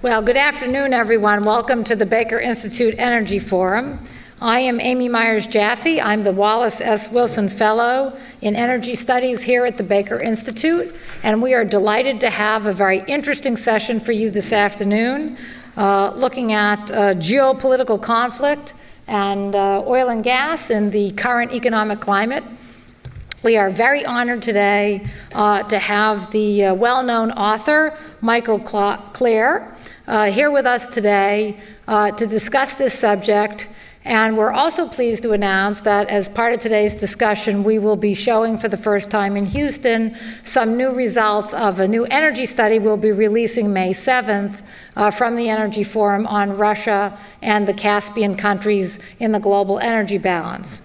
Well, good afternoon, everyone. Welcome to the Baker Institute Energy Forum. I am Amy Myers-Jaffe. I'm the Wallace S. Wilson Fellow in Energy Studies here at the Baker Institute, and we are delighted to have a very interesting session for you this afternoon, looking at geopolitical conflict and oil and gas in the current economic climate. We are very honored today to have the well-known author, Michael Klare, here with us today to discuss this subject. And we're also pleased to announce that as part of today's discussion, we will be showing for the first time in Houston some new results of a new energy study we'll be releasing May 7th from the Energy Forum on Russia and the Caspian countries in the global energy balance.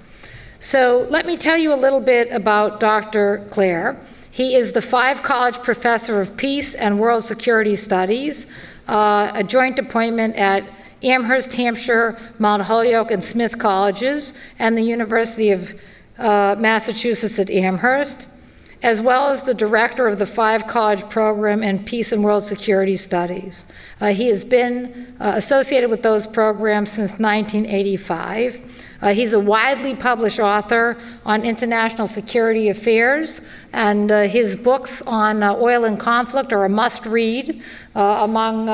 So let me tell you a little bit about Dr. Klare. He is the Five College Professor of Peace and World Security Studies, a joint appointment at Amherst, Hampshire, Mount Holyoke, and Smith Colleges, and the University of Massachusetts at Amherst, as well as the director of the Five College Program in Peace and World Security Studies. He has been associated with those programs since 1985. He's a widely published author on international security affairs, and his books on oil and conflict are a must-read among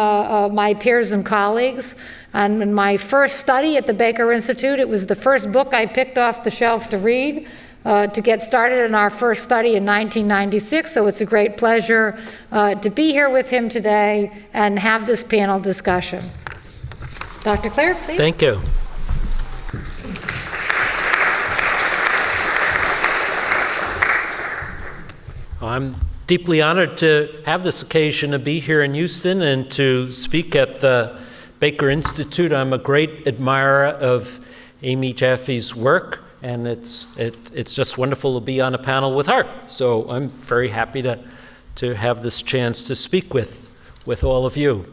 my peers and colleagues. And in my first study at the Baker Institute, it was the first book I picked off the shelf to read to get started in our first study in 1996. So it's a great pleasure to be here with him today and have this panel discussion. Dr. Klare, please. Thank you. I'm deeply honored to have this occasion to be here in Houston and to speak at the Baker Institute. I'm a great admirer of Amy Jaffe's work, and it's just wonderful to be on a panel with her. So I'm very happy to have this chance to speak with all of you.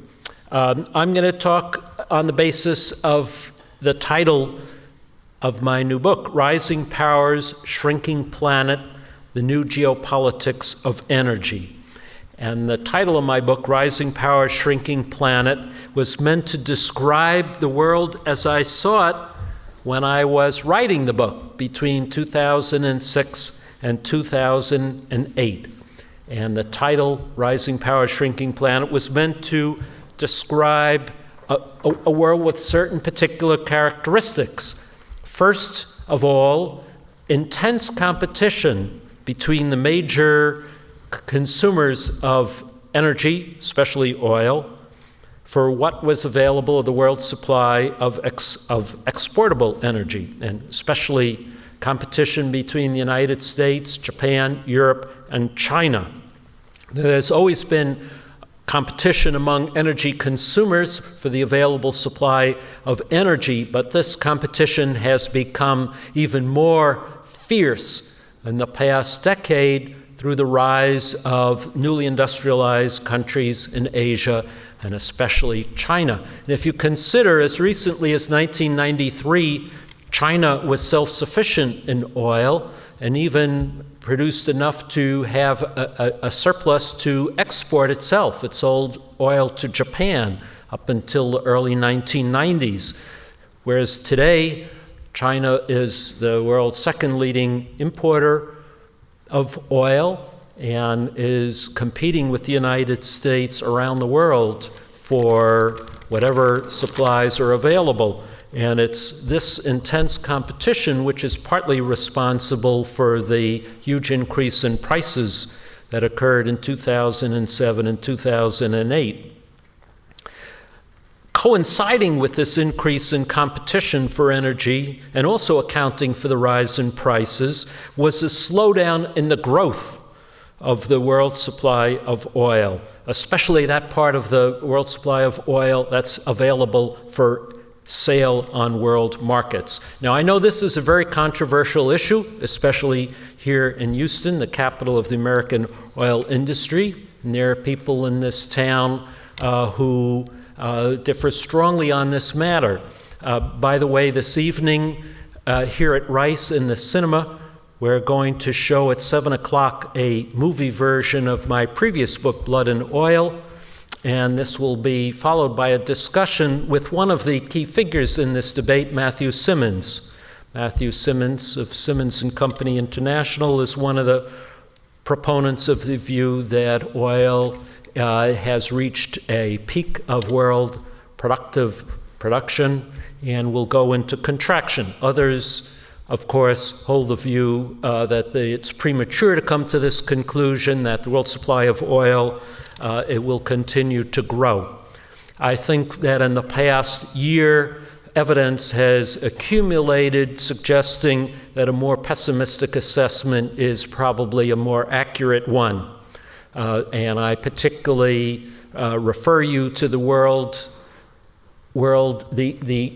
I'm going to talk on the basis of the title of my new book, Rising Powers, Shrinking Planet, The New Geopolitics of Energy. And the title of my book, Rising Power, Shrinking Planet, was meant to describe the world as I saw it when I was writing the book between 2006 and 2008. And the title, Rising Power, Shrinking Planet, was meant to describe a world with certain particular characteristics. First of all, intense competition between the major consumers of energy, especially oil, for what was available of the world's supply of exportable energy, and especially competition between the United States, Japan, Europe, and China. There has always been competition among energy consumers for the available supply of energy, but this competition has become even more fierce in the past decade through the rise of newly industrialized countries in Asia, and especially China. And if you consider, as recently as 1993, China was self-sufficient in oil and even produced enough to have a surplus to export itself. It sold oil to Japan up until the early 1990s, whereas today, China is the world's second leading importer of oil and is competing with the United States around the world for whatever supplies are available. And it's this intense competition which is partly responsible for the huge increase in prices that occurred in 2007 and 2008. Coinciding with this increase in competition for energy and also accounting for the rise in prices was a slowdown in the growth of the world supply of oil, especially that part of the world supply of oil that's available for sale on world markets. Now, I know this is a very controversial issue, especially here in Houston, the capital of the American oil industry. And there are people in this town who differ strongly on this matter. By the way, this evening here at Rice in the cinema, we're going to show at 7 o'clock a movie version of my previous book, Blood and Oil. And this will be followed by a discussion with one of the key figures in this debate, Matthew Simmons. Matthew Simmons of Simmons & Company International is one of the proponents of the view that oil has reached a peak of world production and will go into contraction. Others, of course, hold the view that it's premature to come to this conclusion, that the world supply of oil, it will continue to grow. I think that in the past year, evidence has accumulated suggesting that a more pessimistic assessment is probably a more accurate one. And I particularly refer you to the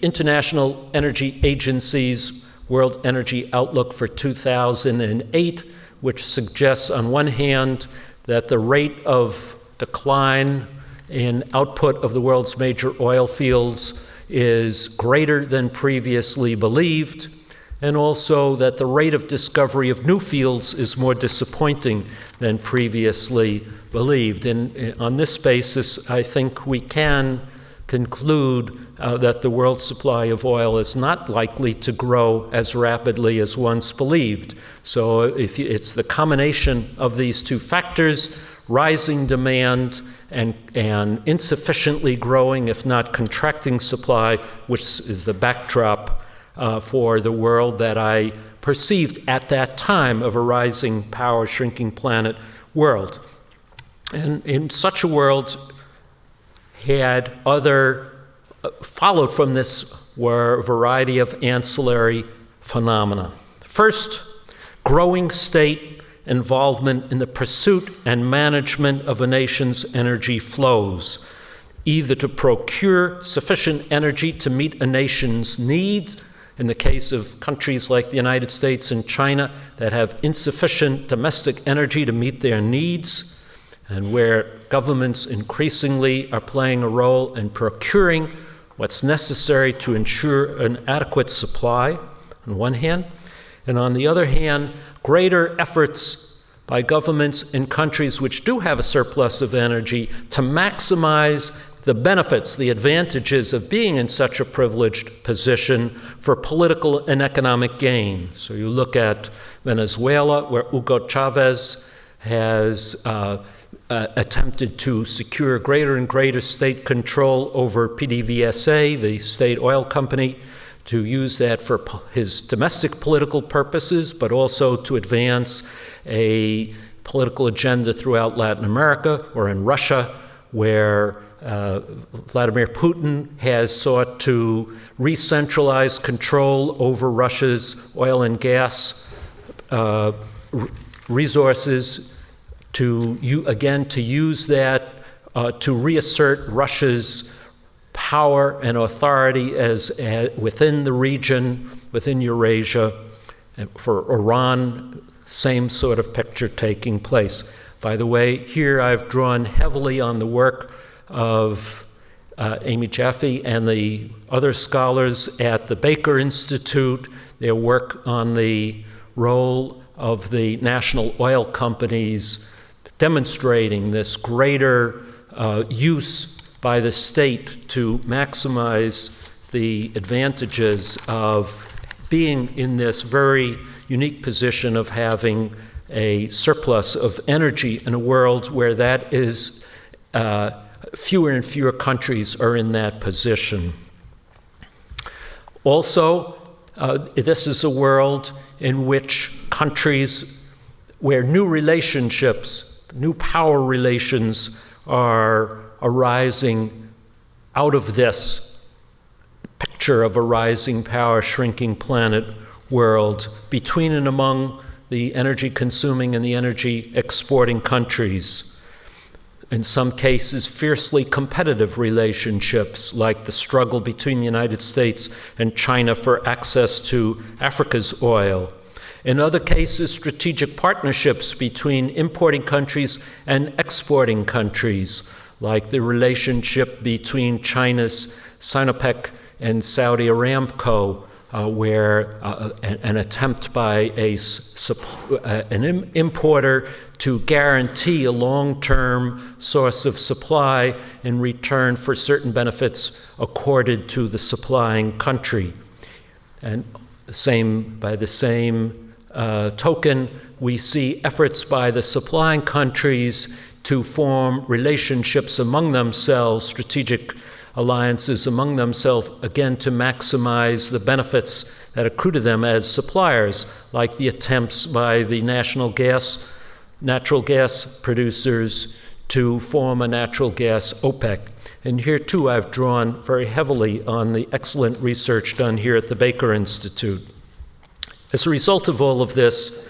International Energy Agency's World Energy Outlook for 2008, which suggests on one hand that the rate of decline in output of the world's major oil fields is greater than previously believed, and also that the rate of discovery of new fields is more disappointing than previously believed. And on this basis, I think we can conclude that the world supply of oil is not likely to grow as rapidly as once believed. So it's the combination of these two factors, rising demand and insufficiently growing, if not contracting supply, which is the backdrop for the world that I perceived at that time of a rising power, shrinking planet world. And in such a world, followed from this were a variety of ancillary phenomena. First, growing state involvement in the pursuit and management of a nation's energy flows, either to procure sufficient energy to meet a nation's needs, in the case of countries like the United States and China that have insufficient domestic energy to meet their needs, and where governments increasingly are playing a role in procuring what's necessary to ensure an adequate supply, on one hand, and on the other hand, greater efforts by governments in countries which do have a surplus of energy to maximize the benefits, the advantages of being in such a privileged position for political and economic gain. So you look at Venezuela, where Hugo Chavez has attempted to secure greater and greater state control over PDVSA, the state oil company, to use that for his domestic political purposes, but also to advance a political agenda throughout Latin America, or in Russia, where Vladimir Putin has sought to re-centralize control over Russia's oil and gas resources, to use that to reassert Russia's power and authority as within the region, within Eurasia. And for Iran, same sort of picture taking place. By the way, here I've drawn heavily on the work of Amy Jaffe and the other scholars at the Baker Institute, their work on the role of the national oil companies, demonstrating this greater use by the state to maximize the advantages of being in this very unique position of having a surplus of energy in a world where that is fewer and fewer countries are in that position. Also, this is a world in which countries where new relationships, new power relations are arising out of this picture of a rising power, shrinking planet world between and among the energy consuming and the energy exporting countries. In some cases, fiercely competitive relationships, like the struggle between the United States and China for access to Africa's oil. In other cases, strategic partnerships between importing countries and exporting countries, like the relationship between China's Sinopec and Saudi Aramco, where an attempt by an importer to guarantee a long-term source of supply in return for certain benefits accorded to the supplying country. And by the same token, we see efforts by the supplying countries to form relationships among themselves, strategic alliances among themselves, again, to maximize the benefits that accrue to them as suppliers, like the attempts by the natural gas producers to form a natural gas OPEC. And here, too, I've drawn very heavily on the excellent research done here at the Baker Institute. As a result of all of this,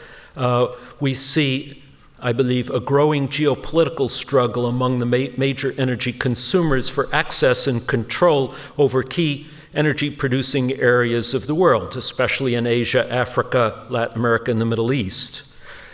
we see, I believe, a growing geopolitical struggle among the major energy consumers for access and control over key energy-producing areas of the world, especially in Asia, Africa, Latin America, and the Middle East.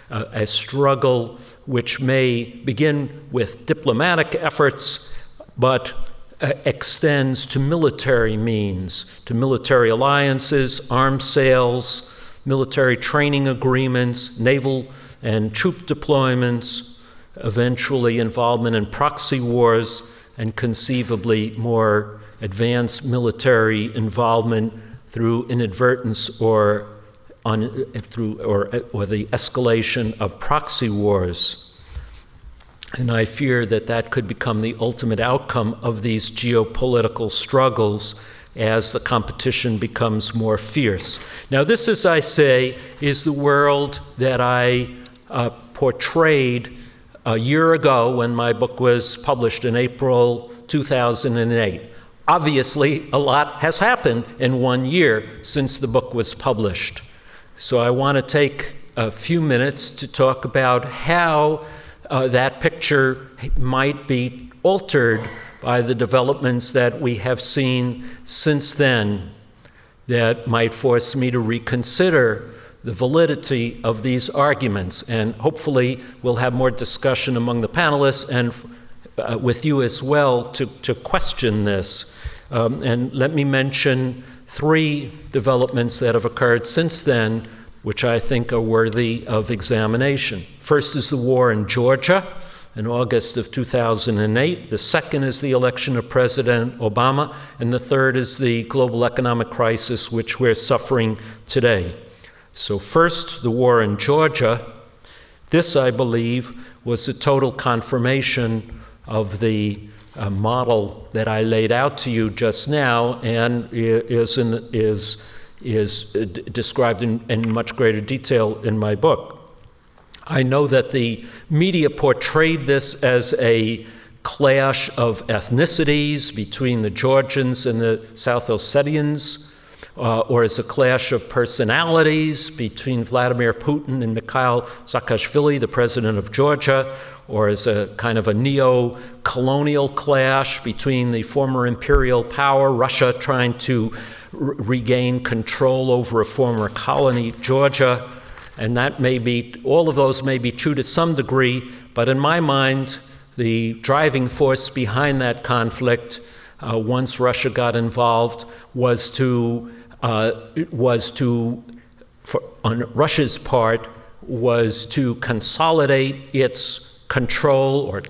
A struggle which may begin with diplomatic efforts, but extends to military means, to military alliances, arms sales, military training agreements, naval and troop deployments, eventually involvement in proxy wars, and conceivably more advanced military involvement through inadvertence or the escalation of proxy wars. And I fear that that could become the ultimate outcome of these geopolitical struggles as the competition becomes more fierce. Now, this, as I say, is the world that I portrayed a year ago when my book was published in April 2008. Obviously, a lot has happened in 1 year since the book was published. So I want to take a few minutes to talk about how that picture might be altered by the developments that we have seen since then that might force me to reconsider the validity of these arguments. And hopefully we'll have more discussion among the panelists and with you as well to question this. And let me mention 3 developments that have occurred since then, which I think are worthy of examination. First is the war in Georgia in August of 2008. The second is the election of President Obama. And the third is the global economic crisis, which we're suffering today. So first, the war in Georgia. This, I believe, was a total confirmation of the model that I laid out to you just now, and is described in much greater detail in my book. I know that the media portrayed this as a clash of ethnicities between the Georgians and the South Ossetians, or as a clash of personalities between Vladimir Putin and Mikhail Saakashvili, the president of Georgia, or as a kind of a neo-colonial clash between the former imperial power, Russia, trying to regain control over a former colony, Georgia. And that may be, all of those may be true to some degree, but in my mind, the driving force behind that conflict, once Russia got involved, was on Russia's part, was to consolidate its control, or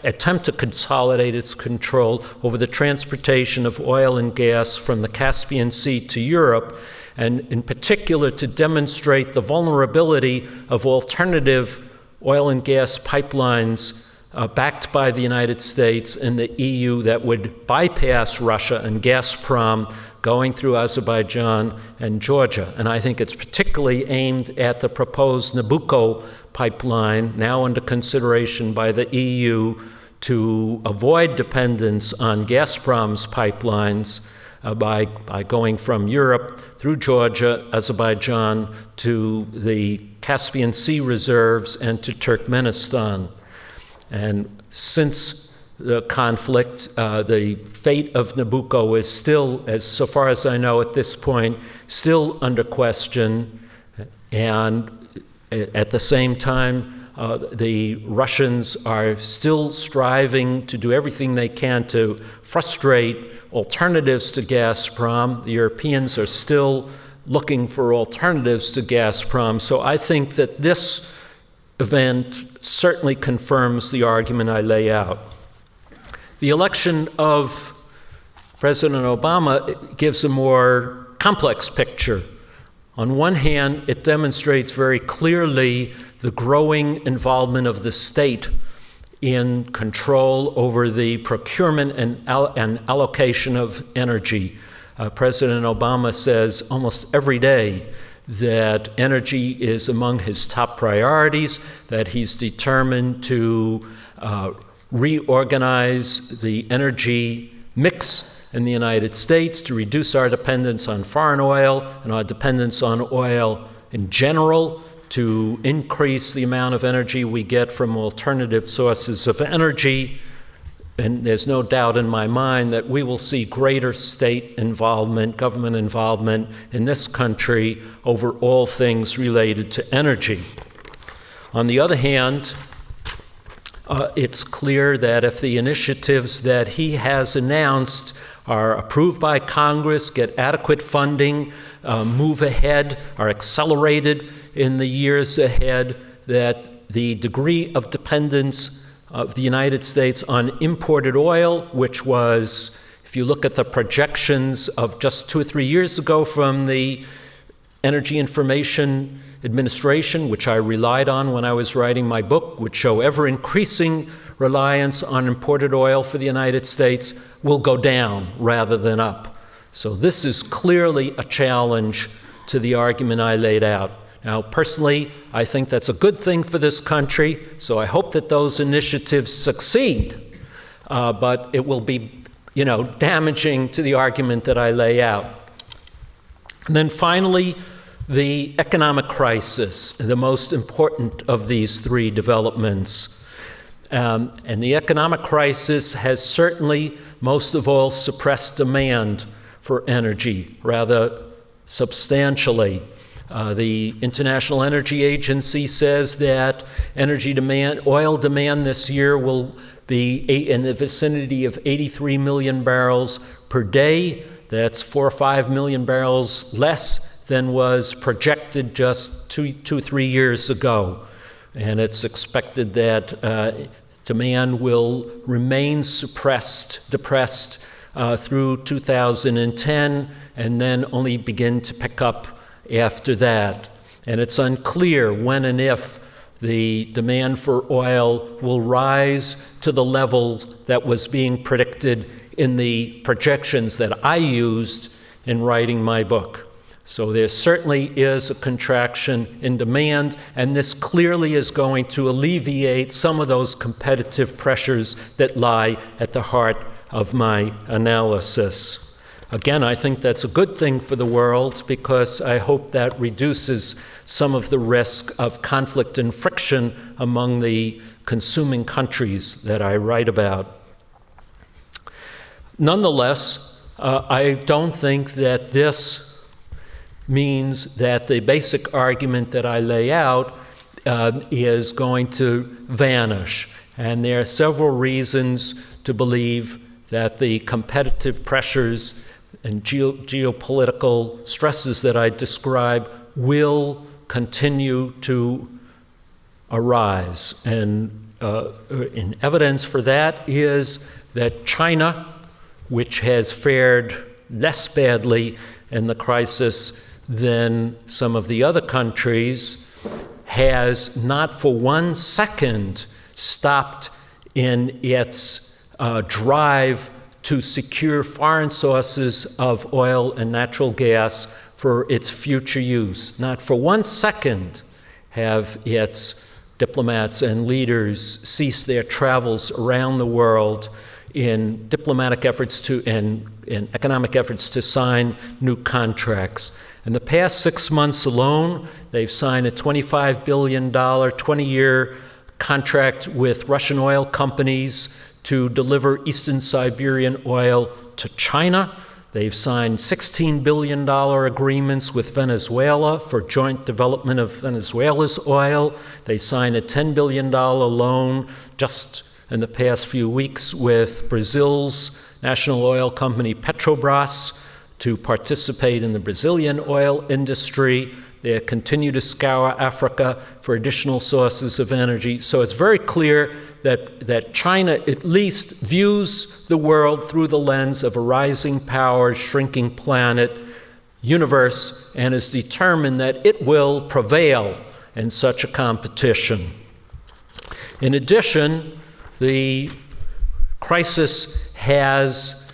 attempt to consolidate its control over the transportation of oil and gas from the Caspian Sea to Europe, and in particular to demonstrate the vulnerability of alternative oil and gas pipelines backed by the United States and the EU that would bypass Russia and Gazprom going through Azerbaijan and Georgia. And I think it's particularly aimed at the proposed Nabucco pipeline, now under consideration by the EU to avoid dependence on Gazprom's pipelines by going from Europe through Georgia, Azerbaijan, to the Caspian Sea reserves and to Turkmenistan. And since the conflict, the fate of Nabucco is still, as so far as I know at this point, still under question. And at the same time, The Russians are still striving to do everything they can to frustrate alternatives to Gazprom. The Europeans are still looking for alternatives to Gazprom. So I think that this event certainly confirms the argument I lay out. The election of President Obama gives a more complex picture. On one hand, it demonstrates very clearly the growing involvement of the state in control over the procurement and allocation of energy. President Obama says almost every day that energy is among his top priorities, that he's determined to reorganize the energy mix in the United States to reduce our dependence on foreign oil and our dependence on oil in general, to increase the amount of energy we get from alternative sources of energy. And there's no doubt in my mind that we will see greater state involvement, government involvement in this country over all things related to energy. On the other hand, it's clear that if the initiatives that he has announced are approved by Congress, get adequate funding, move ahead, are accelerated in the years ahead, that the degree of dependence of the United States on imported oil, which was, if you look at the projections of just 2 or 3 years ago from the Energy Information Administration, which I relied on when I was writing my book, would show ever-increasing reliance on imported oil for the United States, will go down rather than up. So this is clearly a challenge to the argument I laid out. Now, personally, I think that's a good thing for this country, so I hope that those initiatives succeed, but it will be, damaging to the argument that I lay out. And then finally, the economic crisis, the most important of these three developments. And the economic crisis has certainly, most of all, suppressed demand for energy rather substantially. The International Energy Agency says that oil demand this year will be in the vicinity of 83 million barrels per day. That's 4 or 5 million barrels less than was projected just 3 years ago. And it's expected that demand will remain depressed through 2010, and then only begin to pick up after that. And it's unclear when and if the demand for oil will rise to the level that was being predicted in the projections that I used in writing my book. So there certainly is a contraction in demand, and this clearly is going to alleviate some of those competitive pressures that lie at the heart of my analysis. Again, I think that's a good thing for the world because I hope that reduces some of the risk of conflict and friction among the consuming countries that I write about. Nonetheless, I don't think that this means that the basic argument that I lay out is going to vanish. And there are several reasons to believe that the competitive pressures and geopolitical stresses that I describe will continue to arise. And in evidence for that is that China, which has fared less badly in the crisis than some of the other countries, has not for 1 second stopped in its drive to secure foreign sources of oil and natural gas for its future use. Not for 1 second have its diplomats and leaders ceased their travels around the world in diplomatic efforts and economic efforts to sign new contracts. In the past 6 months alone, they've signed a $25 billion 20-year contract with Russian oil companies to deliver Eastern Siberian oil to China. They've signed $16 billion agreements with Venezuela for joint development of Venezuela's oil. They signed a $10 billion loan just in the past few weeks with Brazil's national oil company Petrobras to participate in the Brazilian oil industry. They continue to scour Africa for additional sources of energy. So it's very clear that China at least views the world through the lens of a rising power, shrinking planet, universe, and is determined that it will prevail in such a competition. In addition, the crisis has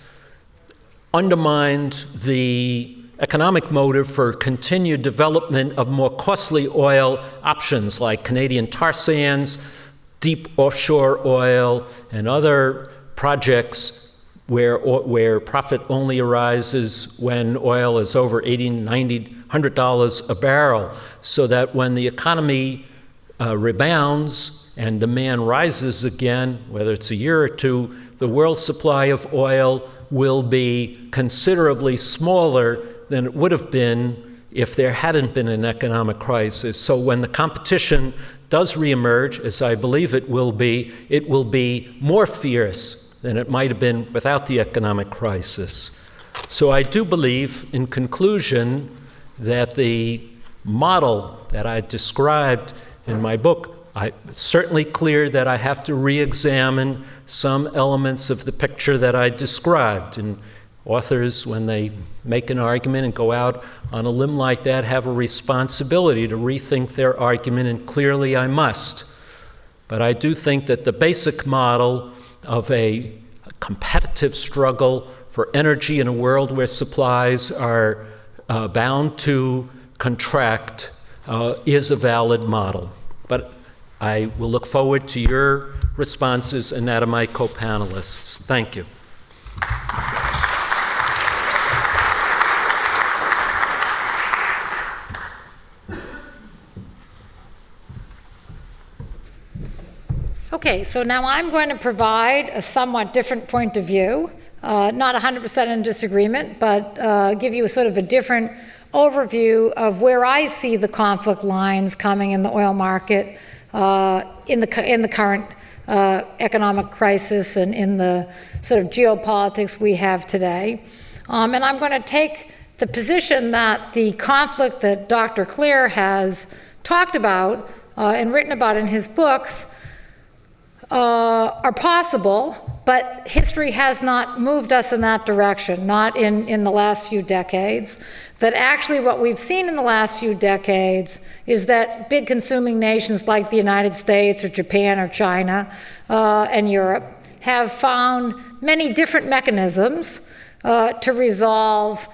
undermined the economic motive for continued development of more costly oil options like Canadian tar sands, deep offshore oil, and other projects where profit only arises when oil is over $80, $90, $100 a barrel, so that when the economy rebounds and demand rises again, whether it's a year or two, the world supply of oil will be considerably smaller than it would have been if there hadn't been an economic crisis. So when the competition does reemerge, as I believe it will be more fierce than it might have been without the economic crisis. So I do believe, in conclusion, that the model that I described in my book, it's certainly clear that I have to re-examine some elements of the picture that I described. And authors, when they make an argument and go out on a limb like that, have a responsibility to rethink their argument, and clearly I must. But I do think that the basic model of a competitive struggle for energy in a world where supplies are bound to contract is a valid model. But I will look forward to your responses and that of my co-panelists. Thank you. Okay, so now I'm going to provide a somewhat different point of view, not 100% in disagreement, but give you a sort of a different overview of where I see the conflict lines coming in the oil market in the current economic crisis and in the sort of geopolitics we have today. And I'm going to take the position that the conflict that Dr. Clear has talked about and written about in his books are possible, but history has not moved us in that direction, not in the last few decades. That actually what we've seen in the last few decades is that big consuming nations like the United States or Japan or China and Europe have found many different mechanisms to resolve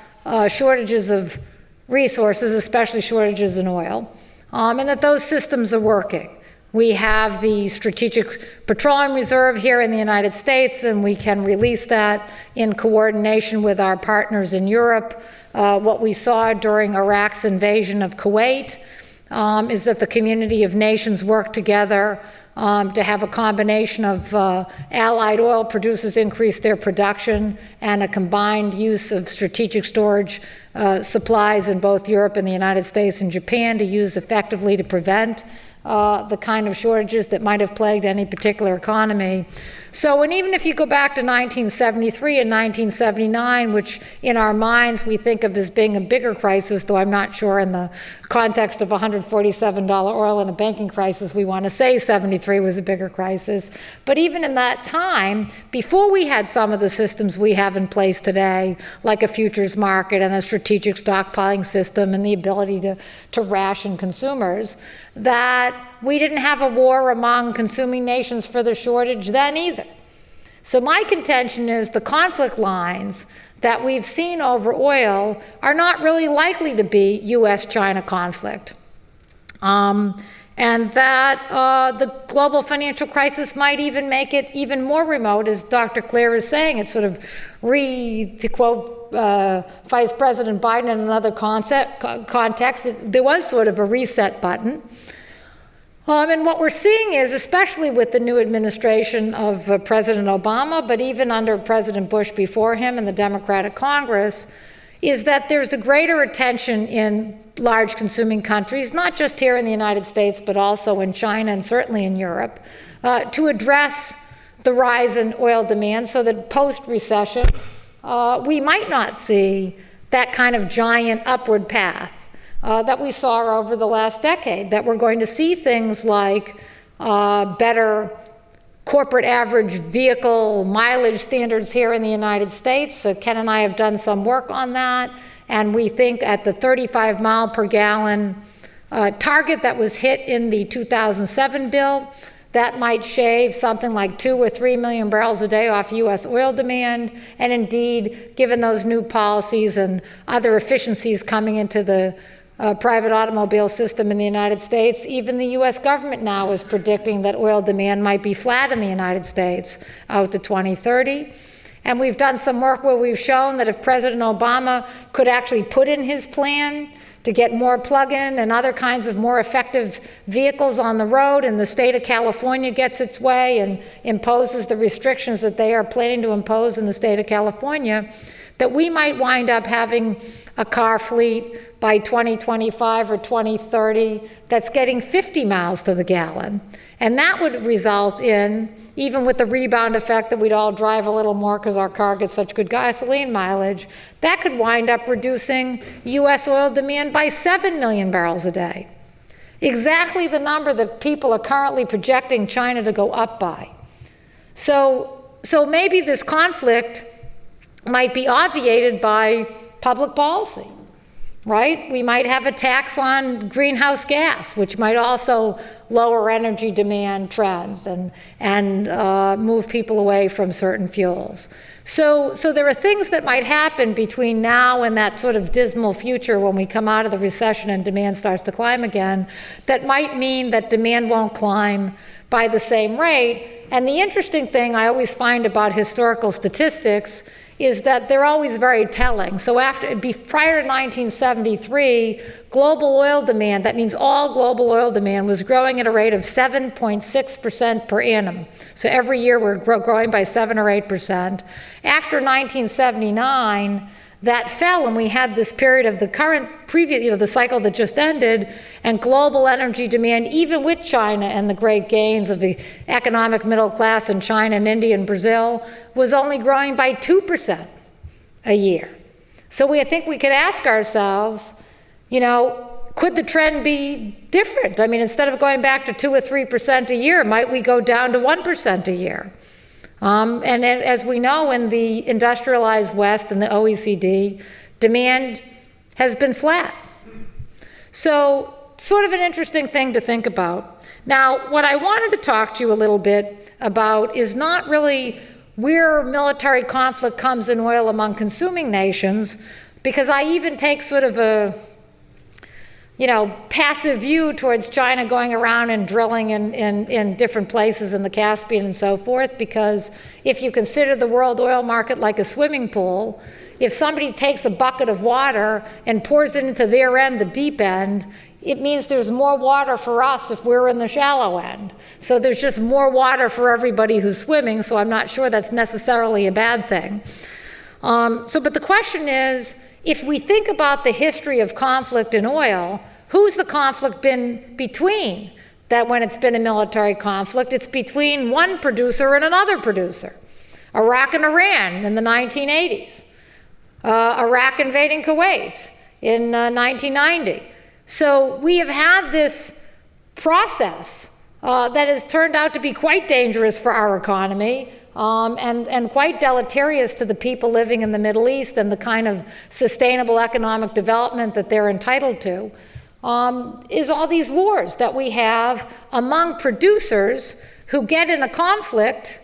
shortages of resources, especially shortages in oil, and that those systems are working. We have the Strategic Petroleum Reserve here in the United States, and we can release that in coordination with our partners in Europe. What we saw during Iraq's invasion of Kuwait is that the community of nations worked together to have a combination of allied oil producers increase their production and a combined use of strategic storage supplies in both Europe and the United States and Japan to use effectively to prevent the kind of shortages that might have plagued any particular economy. So, and even if you go back to 1973 and 1979, which in our minds we think of as being a bigger crisis, though I'm not sure in the context of $147 oil and a banking crisis we want to say 73 was a bigger crisis. But even in that time, before we had some of the systems we have in place today, like a futures market and a strategic stockpiling system and the ability to ration consumers, that we didn't have a war among consuming nations for the shortage then either. So my contention is the conflict lines that we've seen over oil are not really likely to be U.S.-China conflict. And that the global financial crisis might even make it even more remote, as Dr. Clear is saying. It's sort of to quote Vice President Biden in another context, there was sort of a reset button. And what we're seeing is, especially with the new administration of President Obama, but even under President Bush before him and the Democratic Congress, is that there's a greater attention in large consuming countries, not just here in the United States, but also in China and certainly in Europe, to address the rise in oil demand so that post-recession, we might not see that kind of giant upward path that we saw over the last decade, that we're going to see things like better corporate average vehicle mileage standards here in the United States. So Ken and I have done some work on that, and we think at the 35 mile per gallon target that was hit in the 2007 bill, that might shave something like 2 or 3 million barrels a day off U.S. oil demand. And indeed, given those new policies and other efficiencies coming into the private automobile system in the United States, even the U.S. government now is predicting that oil demand might be flat in the United States out to 2030. And we've done some work where we've shown that if President Obama could actually put in his plan to get more plug-in and other kinds of more effective vehicles on the road, and the state of California gets its way and imposes the restrictions that they are planning to impose in the state of California, that we might wind up having a car fleet by 2025 or 2030 that's getting 50 miles to the gallon. And that would result in, even with the rebound effect that we'd all drive a little more because our car gets such good gasoline mileage, that could wind up reducing U.S. oil demand by 7 million barrels a day. Exactly the number that people are currently projecting China to go up by. So maybe this conflict might be obviated by public policy, right? We might have a tax on greenhouse gas, which might also lower energy demand trends and move people away from certain fuels. So there are things that might happen between now and that sort of dismal future when we come out of the recession and demand starts to climb again, that might mean that demand won't climb by the same rate. And the interesting thing I always find about historical statistics is that they're always very telling. So prior to 1973, global oil demand, that means all global oil demand, was growing at a rate of 7.6% per annum. So every year we're growing by 7 or 8%. After 1979, that fell, and we had this period of the previous, the cycle that just ended, and global energy demand, even with China and the great gains of the economic middle class in China and India and Brazil, was only growing by 2% a year. So I think we could ask ourselves, could the trend be different? I mean, instead of going back to 2 or 3% a year, might we go down to 1% a year? And as we know, in the industrialized West and the OECD, demand has been flat. So sort of an interesting thing to think about. Now, what I wanted to talk to you a little bit about is not really where military conflict comes in oil among consuming nations, because I even take sort of a passive view towards China going around and drilling in different places in the Caspian and so forth, because if you consider the world oil market like a swimming pool, if somebody takes a bucket of water and pours it into their end, the deep end, it means there's more water for us if we're in the shallow end. So there's just more water for everybody who's swimming, so I'm not sure that's necessarily a bad thing. But the question is, if we think about the history of conflict in oil, who's the conflict been between? That when it's been a military conflict, it's between one producer and another producer. Iraq and Iran in the 1980s. Iraq invading Kuwait in 1990. So we have had this process that has turned out to be quite dangerous for our economy, and quite deleterious to the people living in the Middle East and the kind of sustainable economic development that they're entitled to, is all these wars that we have among producers who get in a conflict,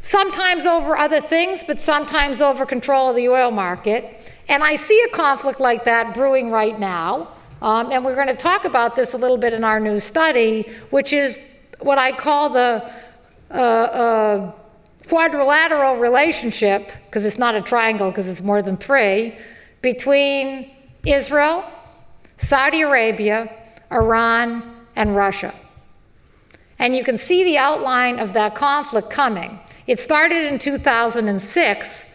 sometimes over other things, but sometimes over control of the oil market. And I see a conflict like that brewing right now, and we're going to talk about this a little bit in our new study, which is what I call the quadrilateral relationship, because it's not a triangle because it's more than 3, between Israel, Saudi Arabia, Iran, and Russia. And you can see the outline of that conflict coming. It started in 2006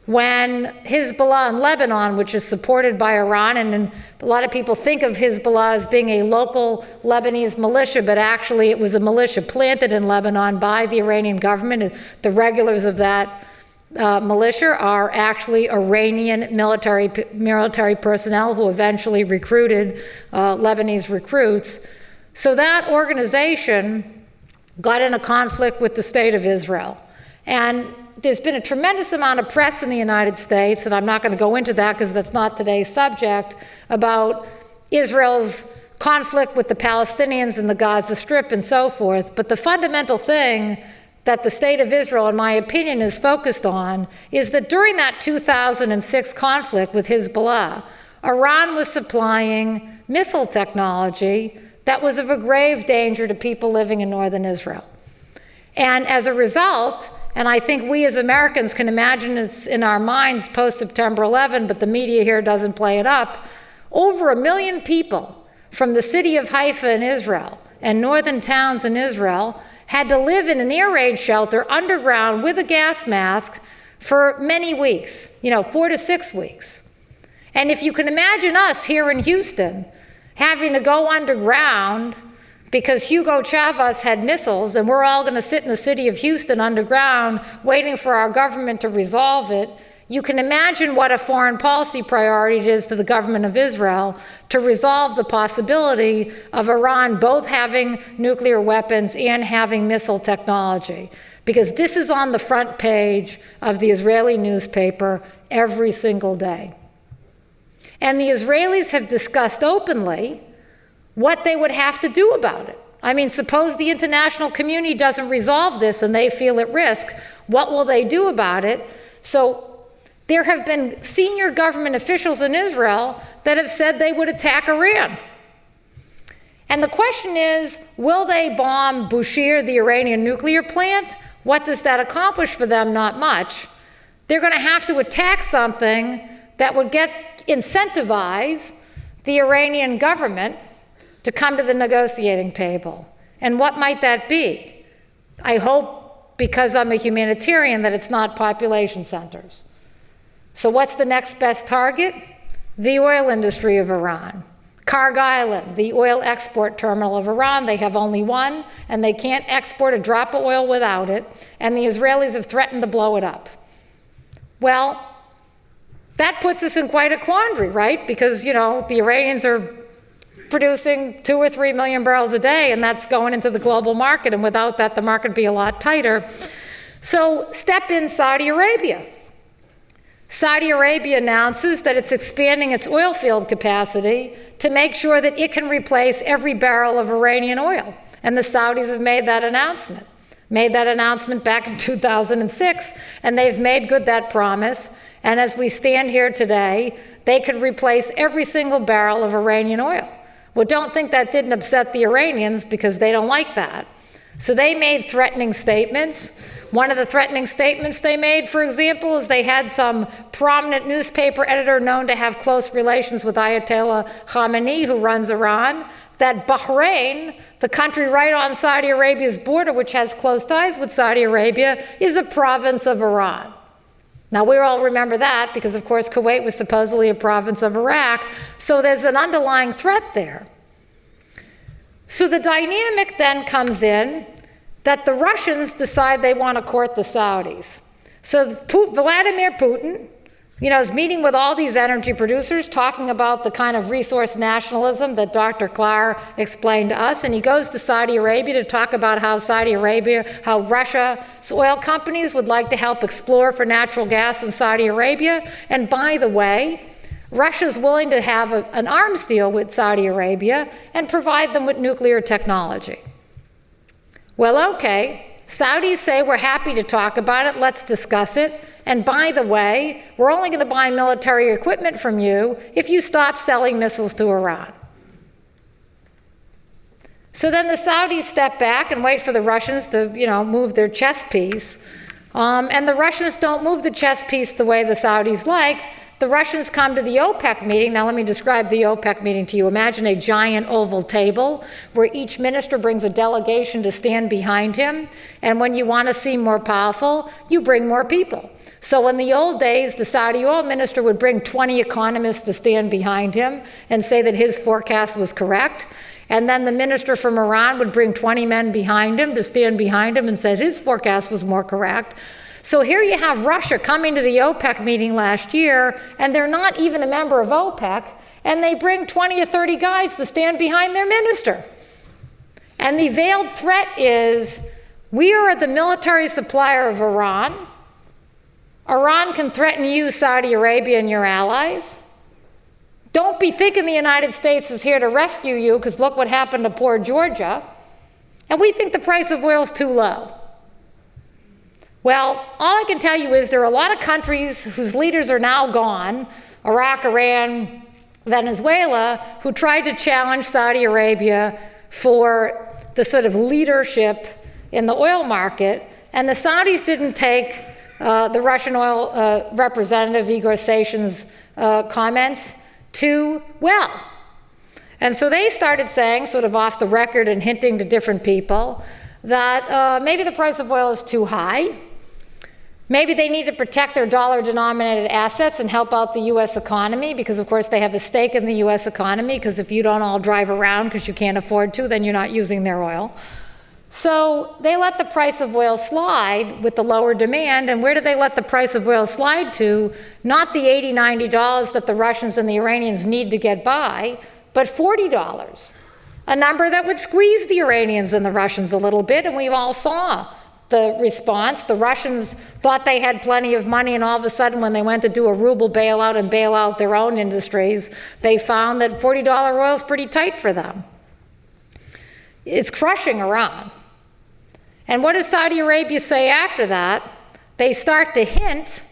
when Hezbollah in Lebanon, which is supported by Iran, and a lot of people think of Hezbollah as being a local Lebanese militia, but actually it was a militia planted in Lebanon by the Iranian government. The regulars of that militia are actually Iranian military personnel who eventually recruited Lebanese recruits. So that organization got in a conflict with the state of Israel. And there's been a tremendous amount of press in the United States, and I'm not going to go into that because that's not today's subject, about Israel's conflict with the Palestinians in the Gaza Strip and so forth. But the fundamental thing that the state of Israel, in my opinion, is focused on is that during that 2006 conflict with Hezbollah, Iran was supplying missile technology that was of a grave danger to people living in northern Israel. And as a result, and I think we as Americans can imagine it's in our minds post-September 11, but the media here doesn't play it up, over 1 million people from the city of Haifa in Israel and northern towns in Israel had to live in an air raid shelter underground with a gas mask for many weeks, 4 to 6 weeks. And if you can imagine us here in Houston having to go underground because Hugo Chavez had missiles and we're all going to sit in the city of Houston underground waiting for our government to resolve it, you can imagine what a foreign policy priority it is to the government of Israel to resolve the possibility of Iran both having nuclear weapons and having missile technology. Because this is on the front page of the Israeli newspaper every single day. And the Israelis have discussed openly what they would have to do about it. I mean, suppose the international community doesn't resolve this and they feel at risk, what will they do about it? So there have been senior government officials in Israel that have said they would attack Iran. And the question is, will they bomb Bushehr, the Iranian nuclear plant? What does that accomplish for them? Not much. They're going to have to attack something that would incentivize the Iranian government to come to the negotiating table. And what might that be? I hope, because I'm a humanitarian, that it's not population centers. So what's the next best target? The oil industry of Iran. Karg Island, the oil export terminal of Iran, they have only one, and they can't export a drop of oil without it, and the Israelis have threatened to blow it up. Well, that puts us in quite a quandary, right? Because, the Iranians are producing 2 or 3 million barrels a day, and that's going into the global market, and without that, the market would be a lot tighter. So step in Saudi Arabia. Saudi Arabia announces that it's expanding its oil field capacity to make sure that it can replace every barrel of Iranian oil. And the Saudis have made that announcement back in 2006, and they've made good that promise. And as we stand here today, they could replace every single barrel of Iranian oil. Well, don't think that didn't upset the Iranians, because they don't like that. So they made threatening statements. One of the threatening statements they made, for example, is they had some prominent newspaper editor known to have close relations with Ayatollah Khamenei, who runs Iran, that Bahrain, the country right on Saudi Arabia's border, which has close ties with Saudi Arabia, is a province of Iran. Now, we all remember that because, of course, Kuwait was supposedly a province of Iraq, so there's an underlying threat there. So the dynamic then comes in that the Russians decide they want to court the Saudis. So Vladimir Putin, is meeting with all these energy producers, talking about the kind of resource nationalism that Dr. Klahr explained to us, and he goes to Saudi Arabia to talk about how Russia's oil companies would like to help explore for natural gas in Saudi Arabia. And by the way, Russia's willing to have an arms deal with Saudi Arabia and provide them with nuclear technology. Well, okay, Saudis say we're happy to talk about it, let's discuss it. And by the way, we're only going to buy military equipment from you if you stop selling missiles to Iran. So then the Saudis step back and wait for the Russians to, move their chess piece. And the Russians don't move the chess piece the way the Saudis like. the Russians come to the OPEC meeting. Now let me describe the OPEC meeting to you. Imagine a giant oval table where each minister brings a delegation to stand behind him. And when you want to seem more powerful, you bring more people. So in the old days, the Saudi oil minister would bring 20 economists to stand behind him and say that his forecast was correct. And then the minister from Iran would bring 20 men behind him to stand behind him and say his forecast was more correct. So here you have Russia coming to the OPEC meeting last year, and they're not even a member of OPEC, and they bring 20 or 30 guys to stand behind their minister. And the veiled threat is, we are the military supplier of Iran. Iran can threaten you, Saudi Arabia, and your allies. Don't be thinking the United States is here to rescue you, because look what happened to poor Georgia. And we think the price of oil is too low. Well, all I can tell you is there are a lot of countries whose leaders are now gone, Iraq, Iran, Venezuela, who tried to challenge Saudi Arabia for the sort of leadership in the oil market. And the Saudis didn't take the Russian oil representative, Igor Sessions' comments too well. And so they started saying, sort of off the record and hinting to different people, that maybe the price of oil is too high. Maybe they need to protect their dollar-denominated assets and help out the U.S. economy, because, of course, they have a stake in the U.S. economy, because if you don't all drive around because you can't afford to, then you're not using their oil. So they let the price of oil slide with the lower demand. And where do they let the price of oil slide to? Not the $80, $90 that the Russians and the Iranians need to get by, but $40. A number that would squeeze the Iranians and the Russians a little bit, and we all saw the response. The Russians thought they had plenty of money, and all of a sudden when they went to do a ruble bailout and bail out their own industries, they found that $40 oil is pretty tight for them. It's crushing Iran. And what does Saudi Arabia say after that? They start to hint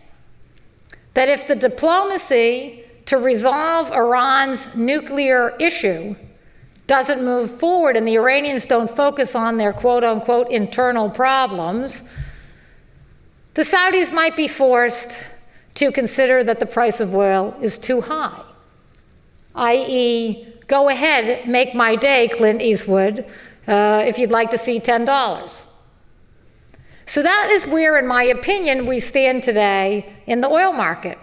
that if the diplomacy to resolve Iran's nuclear issue doesn't move forward and the Iranians don't focus on their quote-unquote internal problems, the Saudis might be forced to consider that the price of oil is too high, i.e., go ahead, make my day, Clint Eastwood, if you'd like to see $10. So that is where, in my opinion, we stand today in the oil market.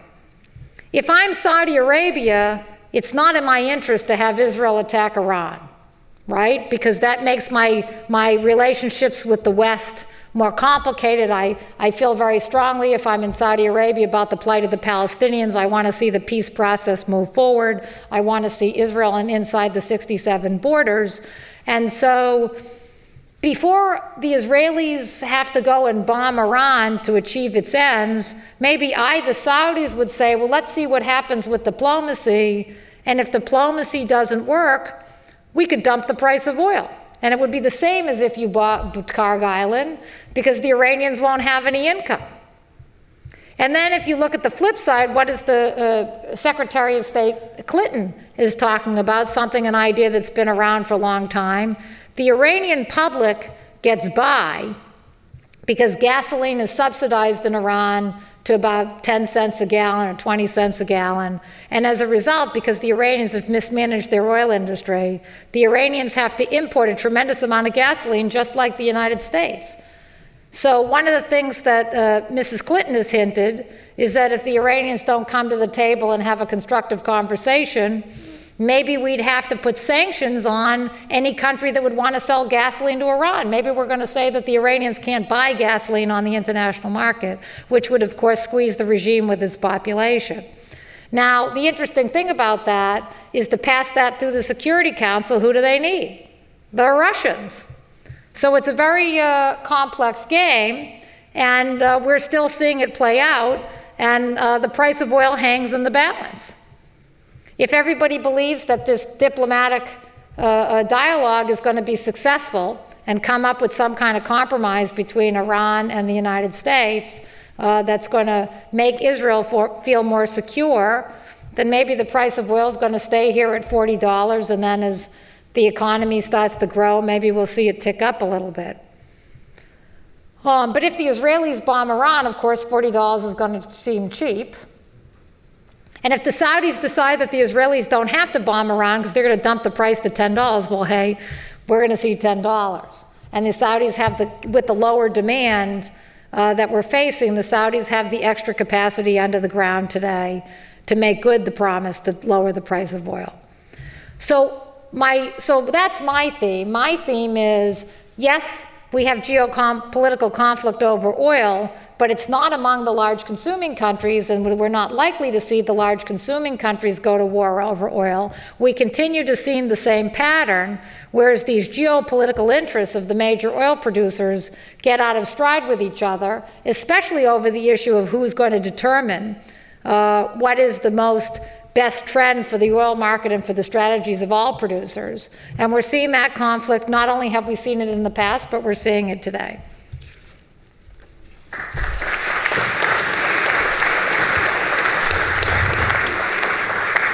If I'm Saudi Arabia, it's not in my interest to have Israel attack Iran, right? Because that makes my relationships with the West more complicated. I feel very strongly, if I'm in Saudi Arabia, about the plight of the Palestinians. I want to see the peace process move forward. I want to see Israel and inside the 67 borders. And so before the Israelis have to go and bomb Iran to achieve its ends, maybe the Saudis would say, well, let's see what happens with diplomacy. And if diplomacy doesn't work, we could dump the price of oil. And it would be the same as if you bought Karg Island, because the Iranians won't have any income. And then if you look at the flip side, what is the Secretary of State Clinton is talking about, an idea that's been around for a long time. The Iranian public gets by because gasoline is subsidized in Iran to about 10 cents a gallon or 20 cents a gallon. And as a result, because the Iranians have mismanaged their oil industry, the Iranians have to import a tremendous amount of gasoline, just like the United States. So one of the things that Mrs. Clinton has hinted is that if the Iranians don't come to the table and have a constructive conversation, maybe we'd have to put sanctions on any country that would want to sell gasoline to Iran. Maybe we're going to say that the Iranians can't buy gasoline on the international market, which would, of course, squeeze the regime with its population. Now, the interesting thing about that is to pass that through the Security Council, who do they need? The Russians. So it's a very complex game, and we're still seeing it play out, and the price of oil hangs in the balance. If everybody believes that this diplomatic dialogue is going to be successful and come up with some kind of compromise between Iran and the United States that's going to make Israel feel more secure, then maybe the price of oil is going to stay here at $40, and then as the economy starts to grow, maybe we'll see it tick up a little bit. But if the Israelis bomb Iran, of course, $40 is going to seem cheap. And if the Saudis decide that the Israelis don't have to bomb Iran because they're going to dump the price to $10, well, hey, we're going to see $10. And the Saudis have with the lower demand that we're facing, the Saudis have the extra capacity under the ground today to make good the promise to lower the price of oil. So that's my theme. My theme is, yes, we have geopolitical conflict over oil, but it's not among the large consuming countries, and we're not likely to see the large consuming countries go to war over oil. We continue to see the same pattern, whereas these geopolitical interests of the major oil producers get out of stride with each other, especially over the issue of who's going to determine what is the most best trend for the oil market and for the strategies of all producers. And we're seeing that conflict. Not only have we seen it in the past, but we're seeing it today.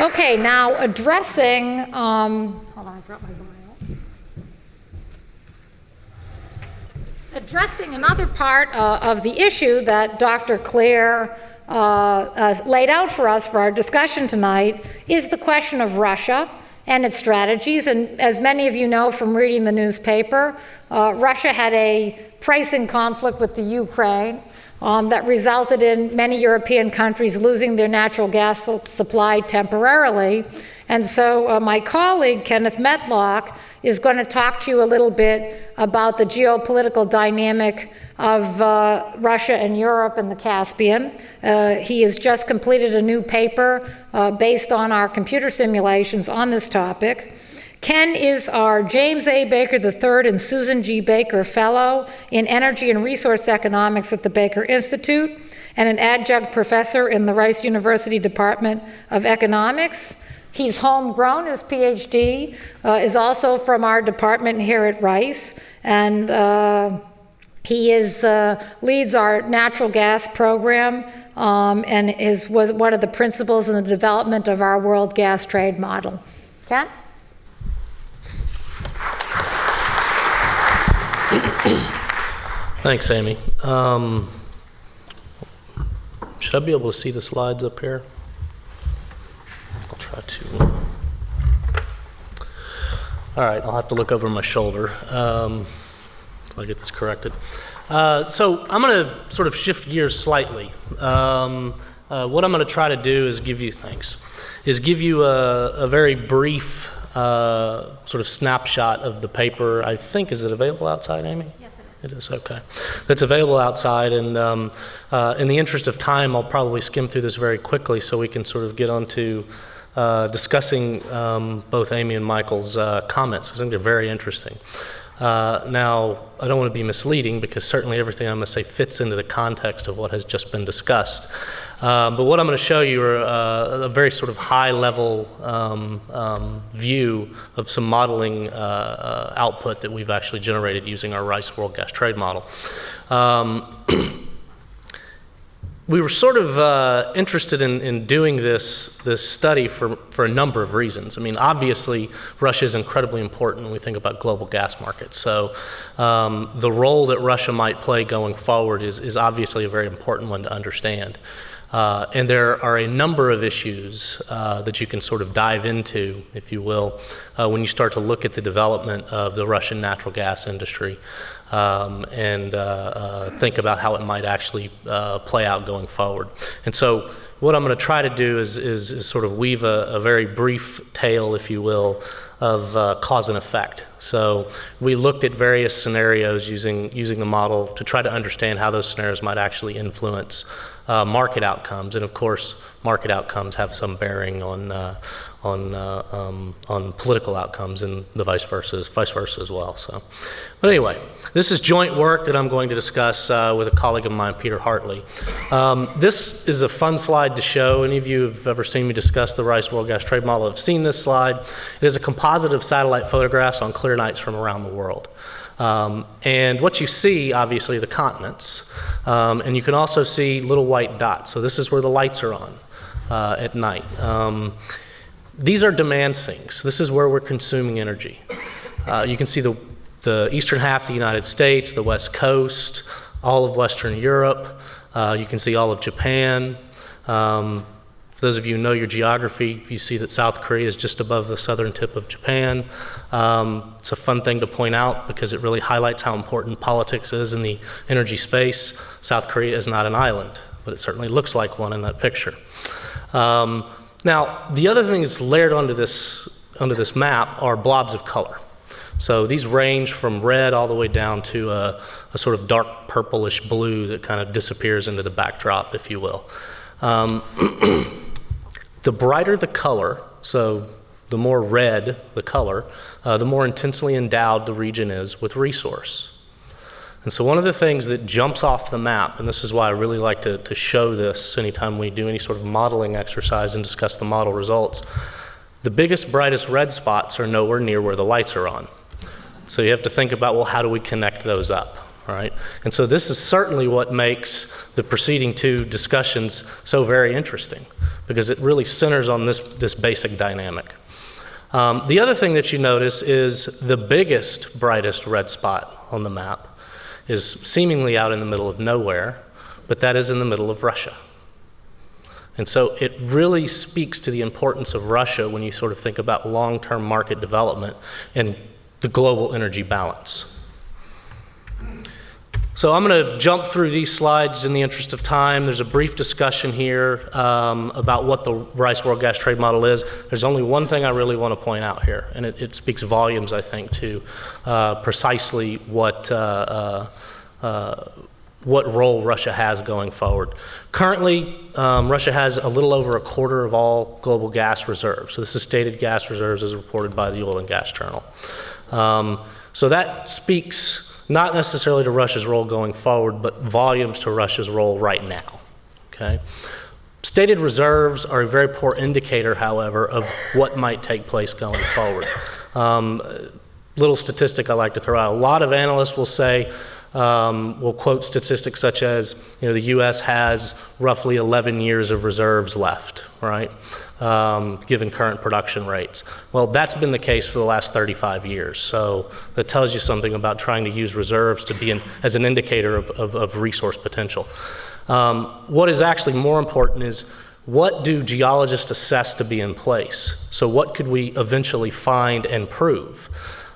Okay, now addressing, hold on, I brought my bio. Addressing another part of the issue that Dr. Clare laid out for us for our discussion tonight is the question of Russia and its strategies. And as many of you know from reading the newspaper, Russia had a pricing conflict with the Ukraine that resulted in many European countries losing their natural gas supply temporarily. And so my colleague, Kenneth Medlock, is going to talk to you a little bit about the geopolitical dynamic of Russia and Europe and the Caspian. He has just completed a new paper based on our computer simulations on this topic. Ken is our James A. Baker III and Susan G. Baker Fellow in Energy and Resource Economics at the Baker Institute and an adjunct professor in the Rice University Department of Economics. He's homegrown. His PhD is also from our department here at Rice, and he leads our natural gas program and was one of the principals in the development of our world gas trade model. Ken? Thanks, Amy. Should I be able to see the slides up here? I'll try to. All right, I'll have to look over my shoulder until I get this corrected. So I'm going to sort of shift gears slightly. What I'm going to try to do is give you a very brief sort of snapshot of the paper. I think, is it available outside, Amy? Yes, it is. It is, okay. That's available outside, and in the interest of time, I'll probably skim through this very quickly so we can sort of get on to discussing both Amy and Michael's comments. I think they're very interesting. Now, I don't want to be misleading because certainly everything I'm going to say fits into the context of what has just been discussed. But what I'm going to show you are a very sort of high-level view of some modeling output that we've actually generated using our Rice World Gas Trade Model. We were sort of interested in doing this study for a number of reasons. I mean, obviously, Russia is incredibly important when we think about global gas markets. So the role that Russia might play going forward is obviously a very important one to understand. And there are a number of issues that you can sort of dive into, if you will, when you start to look at the development of the Russian natural gas industry and think about how it might actually play out going forward. And so what I'm going to try to do is sort of weave a very brief tale, if you will, of cause and effect. So we looked at various scenarios using the model to try to understand how those scenarios might actually influence market outcomes, and of course, market outcomes have some bearing on political outcomes, and the vice versa as well. So, but anyway, this is joint work that I'm going to discuss with a colleague of mine, Peter Hartley. This is a fun slide to show. Any of you who've ever seen me discuss the Rice World Gas Trade Model have seen this slide. It is a composite of satellite photographs on clear nights from around the world. And what you see, obviously, are the continents. And you can also see little white dots. So this is where the lights are on at night. These are demand sinks. This is where we're consuming energy. You can see the eastern half of the United States, the West Coast, all of Western Europe. You can see all of Japan. For those of you who know your geography, you see that South Korea is just above the southern tip of Japan. It's a fun thing to point out because it really highlights how important politics is in the energy space. South Korea is not an island, but it certainly looks like one in that picture. Now, the other thing that's layered onto this map are blobs of color. So these range from red all the way down to a sort of dark purplish blue that kind of disappears into the backdrop, if you will. The brighter the color, so the more red the color, the more intensely endowed the region is with resource. And so one of the things that jumps off the map, and this is why I really like to show this anytime we do any sort of modeling exercise and discuss the model results, the biggest, brightest red spots are nowhere near where the lights are on. So you have to think about, well, how do we connect those up, right? And so this is certainly what makes the preceding two discussions so very interesting, because it really centers on this basic dynamic. The other thing that you notice is the biggest, brightest red spot on the map is seemingly out in the middle of nowhere, but that is in the middle of Russia. And so it really speaks to the importance of Russia when you sort of think about long-term market development and the global energy balance. So I'm going to jump through these slides in the interest of time. There's a brief discussion here about what the Rice World Gas Trade Model is. There's only one thing I really want to point out here, and it speaks volumes, I think, to precisely what role Russia has going forward. Currently, Russia has a little over a quarter of all global gas reserves. So this is stated gas reserves as reported by the Oil and Gas Journal. So that speaks not necessarily to Russia's role going forward, but volumes to Russia's role right now, okay? Stated reserves are a very poor indicator, however, of what might take place going forward. Little statistic I like to throw out. A lot of analysts will say, will quote statistics such as, the U.S. has roughly 11 years of reserves left, right, given current production rates. Well, that's been the case for the last 35 years. So that tells you something about trying to use reserves to be as an indicator of resource potential. What is actually more important is, what do geologists assess to be in place? So what could we eventually find and prove?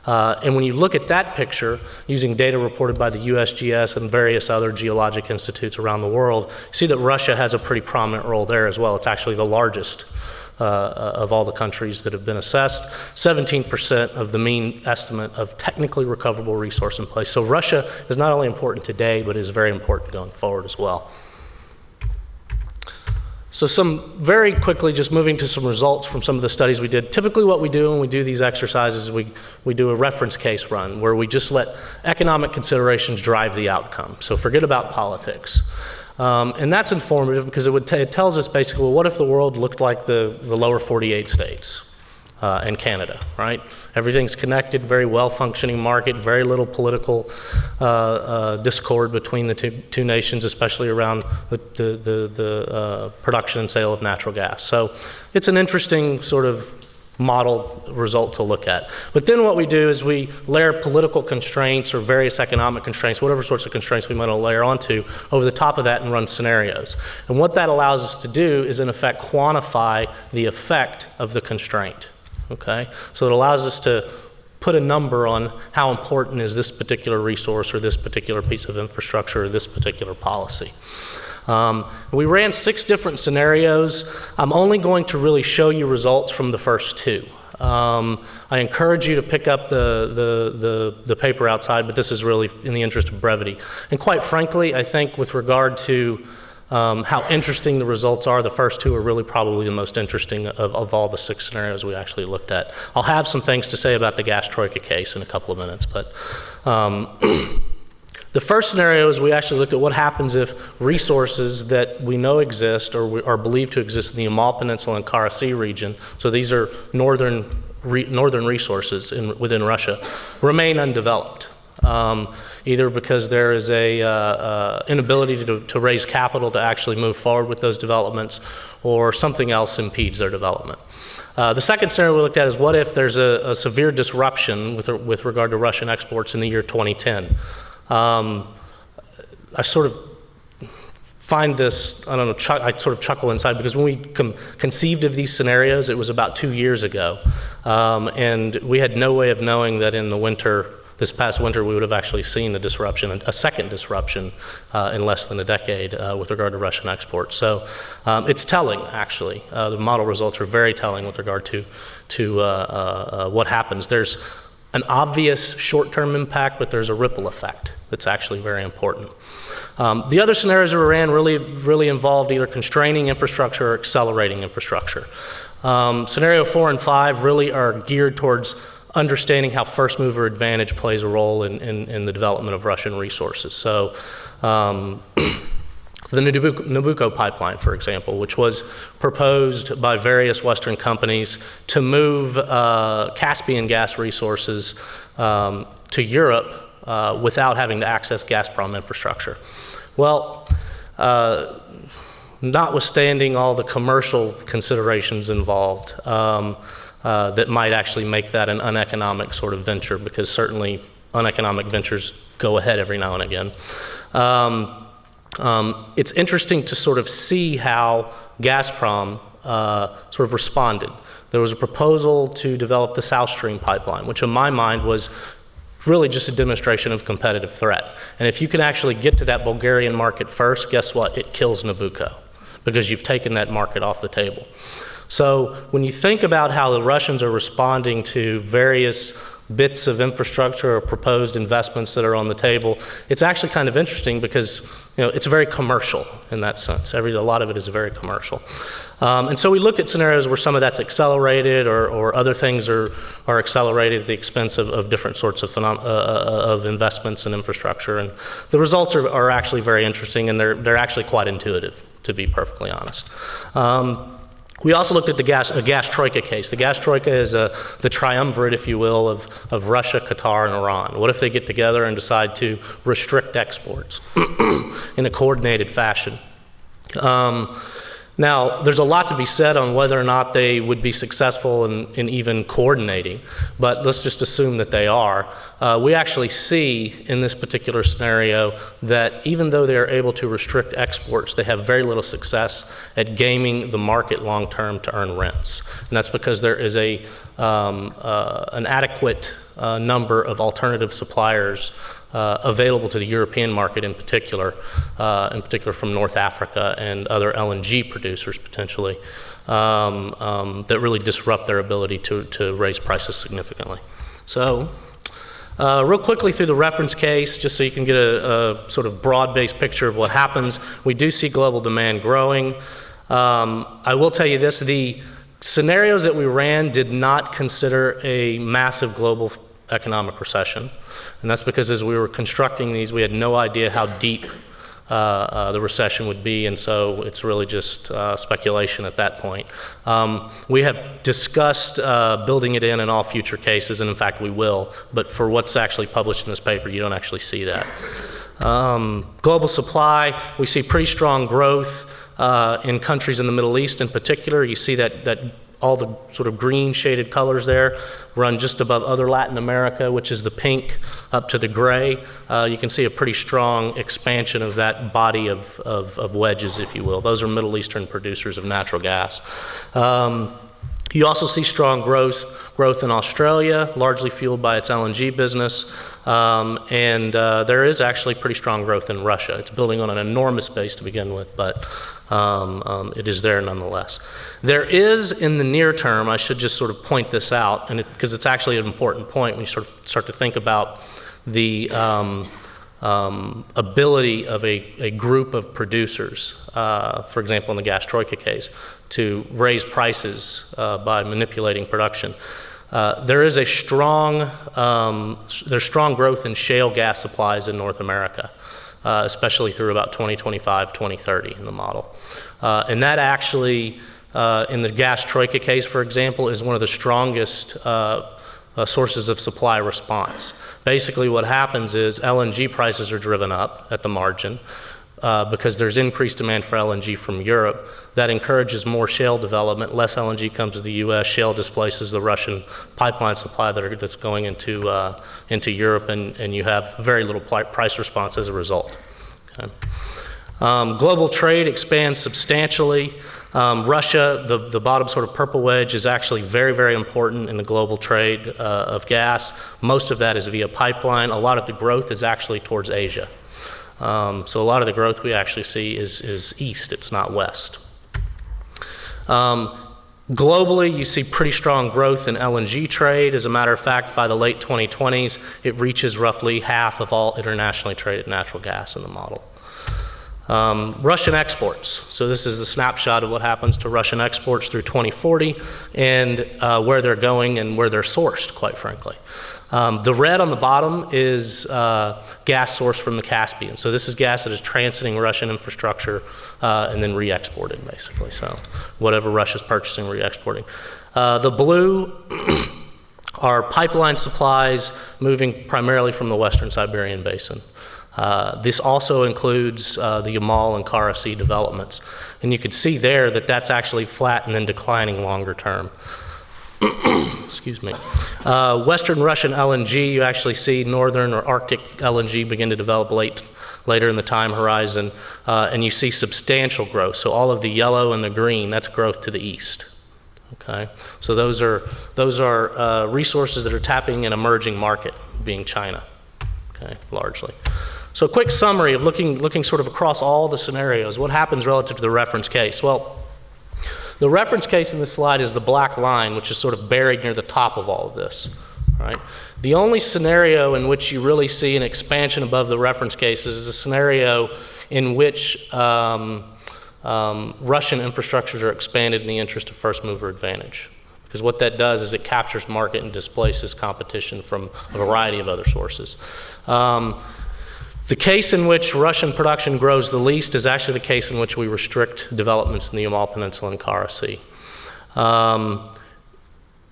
And when you look at that picture, using data reported by the USGS and various other geologic institutes around the world, you see that Russia has a pretty prominent role there as well. It's actually the largest of all the countries that have been assessed. 17% of the mean estimate of technically recoverable resource in place. So Russia is not only important today, but is very important going forward as well. So very quickly, just moving to some results from some of the studies we did. Typically what we do when we do these exercises, we do a reference case run where we just let economic considerations drive the outcome. So forget about politics. And that's informative because it tells us basically, well, what if the world looked like the lower 48 states and Canada, right? Everything's connected, very well-functioning market, very little political discord between the two nations, especially around the production and sale of natural gas. So it's an interesting sort of model result to look at. But then what we do is we layer political constraints or various economic constraints, whatever sorts of constraints we might want to layer onto, over the top of that and run scenarios. And what that allows us to do is, in effect, quantify the effect of the constraint. Okay, so it allows us to put a number on how important is this particular resource or this particular piece of infrastructure or this particular policy. We ran 6 different scenarios. I'm only going to really show you results from the first 2. I encourage you to pick up the paper outside, but this is really in the interest of brevity. And quite frankly, I think with regard to how interesting the results are, the first 2 are really probably the most interesting of all the 6 scenarios we actually looked at. I'll have some things to say about the gas troika case in a couple of minutes, but the first scenario is we actually looked at what happens if resources that we know exist or are believed to exist in the Yamal Peninsula and Kara Sea region, so these are northern resources within Russia, remain undeveloped. Either because there is a inability to raise capital to actually move forward with those developments, or something else impedes their development. The second scenario we looked at is what if there's a severe disruption with regard to Russian exports in the year 2010. I sort of find this, I don't know, I sort of chuckle inside because when we conceived of these scenarios, it was about 2 years ago. And we had no way of knowing that in the winter, this past winter, we would have actually seen a disruption, a second disruption in less than a decade with regard to Russian exports. So it's telling, actually. The model results are very telling with regard to what happens. There's an obvious short-term impact, but there's a ripple effect that's actually very important. The other scenarios that we ran really involved either constraining infrastructure or accelerating infrastructure. Scenario 4 and 5 really are geared towards understanding how first mover advantage plays a role in the development of Russian resources. So the Nabucco pipeline, for example, which was proposed by various Western companies to move Caspian gas resources to Europe without having to access Gazprom infrastructure. Well, notwithstanding all the commercial considerations involved, that might actually make that an uneconomic sort of venture, because certainly uneconomic ventures go ahead every now and again. It's interesting to sort of see how Gazprom sort of responded. There was a proposal to develop the South Stream pipeline, which in my mind was really just a demonstration of competitive threat. And if you can actually get to that Bulgarian market first, guess what? It kills Nabucco, because you've taken that market off the table. So when you think about how the Russians are responding to various bits of infrastructure or proposed investments that are on the table, it's actually kind of interesting because it's very commercial in that sense. A lot of it is very commercial. And so we looked at scenarios where some of that's accelerated or other things are accelerated at the expense of different sorts of investments in infrastructure. And the results are actually very interesting, and they're actually quite intuitive, to be perfectly honest. We also looked at a gas troika case. The gas troika is the triumvirate, if you will, of Russia, Qatar, and Iran. What if they get together and decide to restrict exports in a coordinated fashion? Now, there's a lot to be said on whether or not they would be successful in even coordinating, but let's just assume that they are. We actually see in this particular scenario that even though they are able to restrict exports, they have very little success at gaming the market long-term to earn rents. And that's because there is an adequate number of alternative suppliers available to the European market in particular from North Africa and other LNG producers potentially, that really disrupt their ability to raise prices significantly. So real quickly through the reference case, just so you can get a sort of broad-based picture of what happens. We do see global demand growing. I will tell you this, the scenarios that we ran did not consider a massive global economic recession. And that's because as we were constructing these, we had no idea how deep the recession would be, and so it's really just speculation at that point. We have discussed building it in all future cases, and in fact we will, but for what's actually published in this paper, you don't actually see that. Global supply, we see pretty strong growth in countries in the Middle East in particular. You see that all the sort of green shaded colors there run just above other Latin America, which is the pink up to the gray. You can see a pretty strong expansion of that body of wedges, if you will. Those are Middle Eastern producers of natural gas. You also see strong growth in Australia, largely fueled by its LNG business. And there is actually pretty strong growth in Russia. It's building on an enormous base to begin with, but it is there nonetheless. There is, in the near term, I should just sort of point this out, and because it's actually an important point when you sort of start to think about the ability of a group of producers, for example, in the gas troika case, to raise prices by manipulating production. There is there's strong growth in shale gas supplies in North America, especially through about 2025, 2030 in the model. And that actually, in the gas troika case, for example, is one of the strongest sources of supply response. Basically what happens is LNG prices are driven up at the margin because there's increased demand for LNG from Europe. That encourages more shale development. Less LNG comes to the U.S. Shale displaces the Russian pipeline supply that's going into Europe, and you have very little price response as a result. Okay. Global trade expands substantially. Russia, the bottom sort of purple wedge, is actually very, very important in the global trade of gas. Most of that is via pipeline. A lot of the growth is actually towards Asia. So a lot of the growth we actually see is east, it's not west. Globally, you see pretty strong growth in LNG trade. As a matter of fact, by the late 2020s, it reaches roughly half of all internationally traded natural gas in the model. Russian exports. So this is the snapshot of what happens to Russian exports through 2040 and where they're going and where they're sourced, quite frankly. The red on the bottom is gas sourced from the Caspian. So this is gas that is transiting Russian infrastructure and then re-exported, basically. So whatever Russia's purchasing, re-exporting. The blue are pipeline supplies moving primarily from the Western Siberian Basin. This also includes the Yamal and Kara Sea developments. And you can see there that that's actually flat and then declining longer term. Excuse me. Western Russian LNG, you actually see northern or Arctic LNG begin to develop later in the time horizon, and you see substantial growth. So all of the yellow and the green, that's growth to the east. Okay, so those are resources that are tapping an emerging market, being China. Okay, largely. So a quick summary of looking sort of across all the scenarios. What happens relative to the reference case? Well, the reference case in this slide is the black line, which is sort of buried near the top of all of this. Right? The only scenario in which you really see an expansion above the reference case is a scenario in which Russian infrastructures are expanded in the interest of first mover advantage. Because what that does is it captures market and displaces competition from a variety of other sources. The case in which Russian production grows the least is actually the case in which we restrict developments in the Yamal Peninsula and Kara Sea.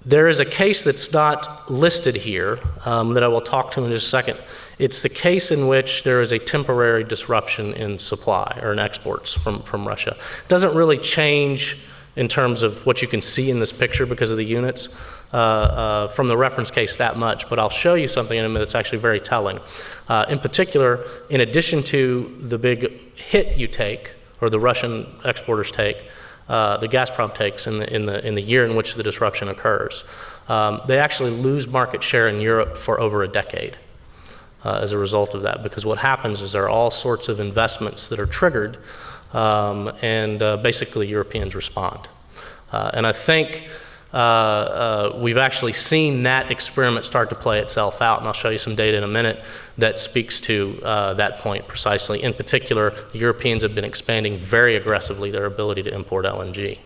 There is a case that's not listed here that I will talk to in just a second. It's the case in which there is a temporary disruption in supply or in exports from Russia. It doesn't really change in terms of what you can see in this picture because of the units from the reference case that much, but I'll show you something in a minute that's actually very telling. In particular, in addition to the big hit you take, or the Russian exporters take, the Gazprom takes in the year in which the disruption occurs, they actually lose market share in Europe for over a decade as a result of that, because what happens is there are all sorts of investments that are triggered and basically Europeans respond. And I think we've actually seen that experiment start to play itself out, and I'll show you some data in a minute that speaks to that point precisely. In particular, the Europeans have been expanding very aggressively their ability to import LNG.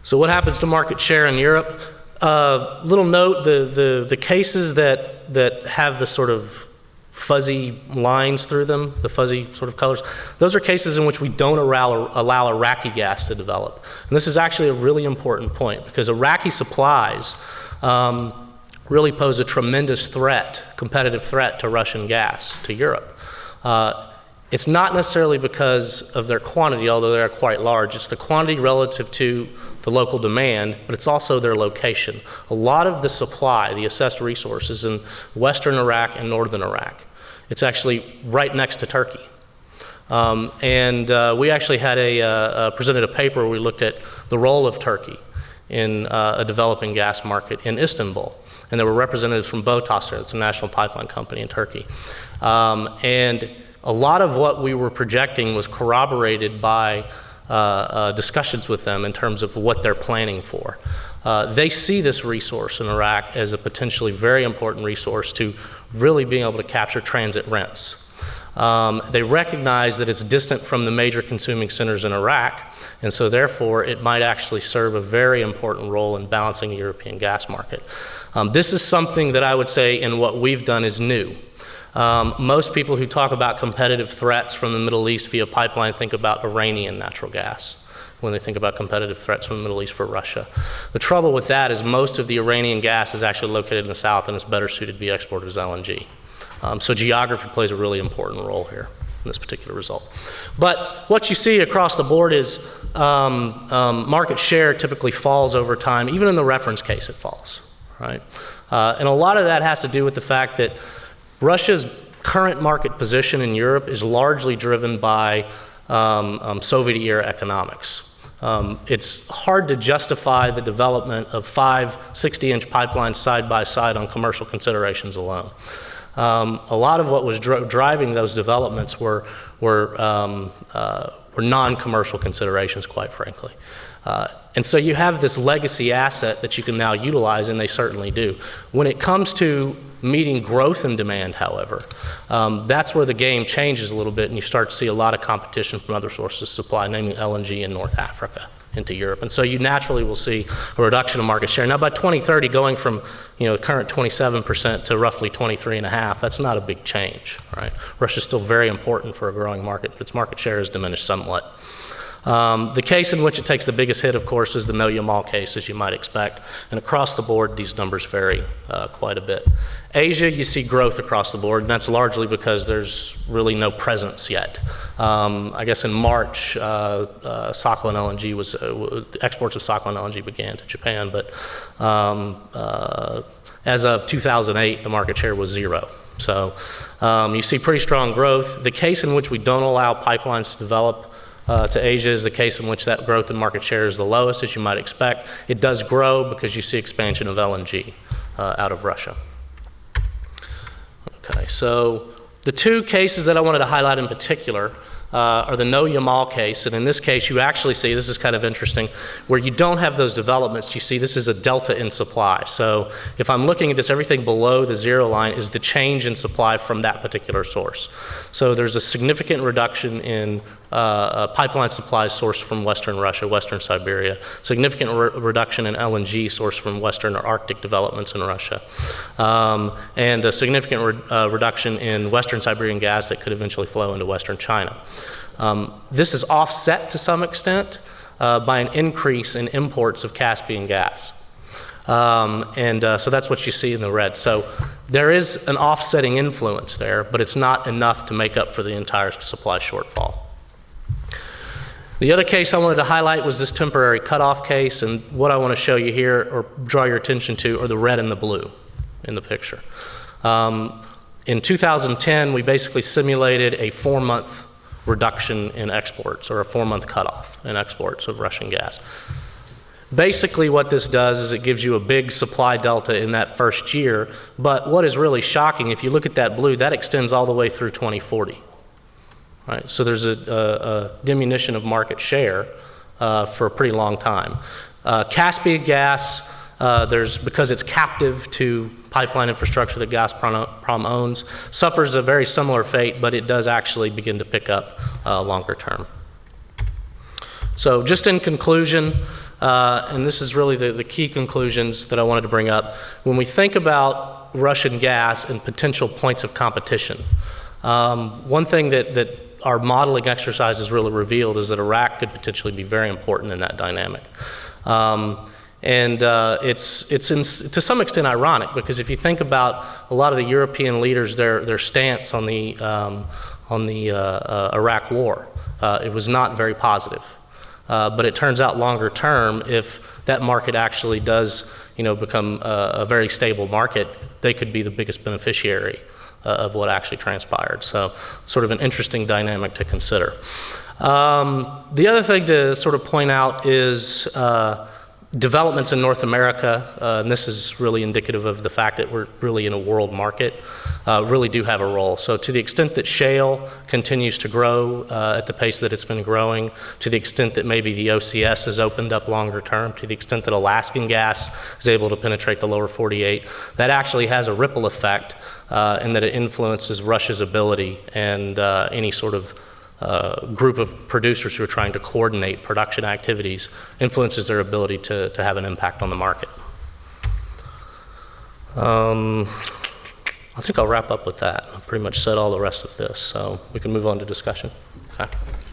So what happens to market share in Europe? Little note, the cases that have the sort of fuzzy lines through them, the fuzzy sort of colors, those are cases in which we don't allow Iraqi gas to develop. And this is actually a really important point, because Iraqi supplies really pose a tremendous threat, competitive threat to Russian gas, to Europe. It's not necessarily because of their quantity, although they are quite large. It's the quantity relative to the local demand, but it's also their location. A lot of the supply, the assessed resources in western Iraq and northern Iraq. It's actually right next to Turkey. We actually had presented a paper where we looked at the role of Turkey in a developing gas market in Istanbul. And there were representatives from BOTAS, it's a national pipeline company in Turkey. And a lot of what we were projecting was corroborated by discussions with them in terms of what they're planning for. They see this resource in Iraq as a potentially very important resource to really being able to capture transit rents. They recognize that it's distant from the major consuming centers in Iraq, and so therefore it might actually serve a very important role in balancing the European gas market. This is something that I would say in what we've done is new. Most people who talk about competitive threats from the Middle East via pipeline think about Iranian natural gas when they think about competitive threats from the Middle East for Russia. The trouble with that is most of the Iranian gas is actually located in the south and is better suited to be exported as LNG. So geography plays a really important role here in this particular result. But what you see across the board is market share typically falls over time. Even in the reference case, it falls, right? And a lot of that has to do with the fact that Russia's current market position in Europe is largely driven by Soviet-era economics. It's hard to justify the development of 5 60-inch pipelines side by side on commercial considerations alone. A lot of what was driving those developments were non-commercial considerations, quite frankly. And so you have this legacy asset that you can now utilize, and they certainly do. When it comes to meeting growth and demand, however, that's where the game changes a little bit, and you start to see a lot of competition from other sources of supply, namely LNG in North Africa into Europe. And so you naturally will see a reduction of market share. Now, by 2030, going from current 27% to roughly 23.5%, that's not a big change, right? Russia's still very important for a growing market, but its market share has diminished somewhat. The case in which it takes the biggest hit, of course, is the No Yamal case, as you might expect. And across the board, these numbers vary quite a bit. Asia, you see growth across the board, and that's largely because there's really no presence yet. I guess in March, Sakhalin LNG was, exports of Sakhalin LNG began to Japan, but as of 2008, the market share was 0. So you see pretty strong growth. The case in which we don't allow pipelines to develop to Asia is the case in which that growth in market share is the lowest, as you might expect. It does grow because you see expansion of LNG out of Russia. Okay, so the 2 cases that I wanted to highlight in particular are the No Yamal case, and in this case you actually see, this is kind of interesting, where you don't have those developments. You see this is a delta in supply. So if I'm looking at this, everything below the 0 line is the change in supply from that particular source. So there's a significant reduction in pipeline supplies sourced from Western Russia, Western Siberia, significant reduction in LNG sourced from Western or Arctic developments in Russia, and a significant reduction in Western Siberian gas that could eventually flow into Western China. This is offset to some extent by an increase in imports of Caspian gas. So that's what you see in the red. So there is an offsetting influence there, but it's not enough to make up for the entire supply shortfall. The other case I wanted to highlight was this temporary cutoff case, and what I want to show you here or draw your attention to are the red and the blue in the picture. In 2010, we basically simulated a 4-month reduction in exports, or a 4-month cutoff in exports of Russian gas. Basically what this does is it gives you a big supply delta in that first year, but what is really shocking, if you look at that blue, that extends all the way through 2040. Right? So there's a diminution of market share for a pretty long time. Caspian gas, because it's captive to pipeline infrastructure that Gazprom owns, suffers a very similar fate, but it does actually begin to pick up longer term. So just in conclusion, and this is really the key conclusions that I wanted to bring up, when we think about Russian gas and potential points of competition, one thing that our modeling exercise has really revealed is that Iraq could potentially be very important in that dynamic. It's to some extent ironic, because if you think about a lot of the European leaders, their stance on the Iraq war, it was not very positive. But it turns out longer term, if that market actually does become a very stable market, they could be the biggest beneficiary of what actually transpired. So sort of an interesting dynamic to consider. The other thing to sort of point out is developments in North America, and this is really indicative of the fact that we're really in a world market, really do have a role. So to the extent that shale continues to grow at the pace that it's been growing, to the extent that maybe the OCS has opened up longer term, to the extent that Alaskan gas is able to penetrate the lower 48, that actually has a ripple effect in that it influences Russia's ability and any sort of group of producers who are trying to coordinate production activities, influences their ability to have an impact on the market. I think I'll wrap up with that. I've pretty much said all the rest of this, so we can move on to discussion. Okay.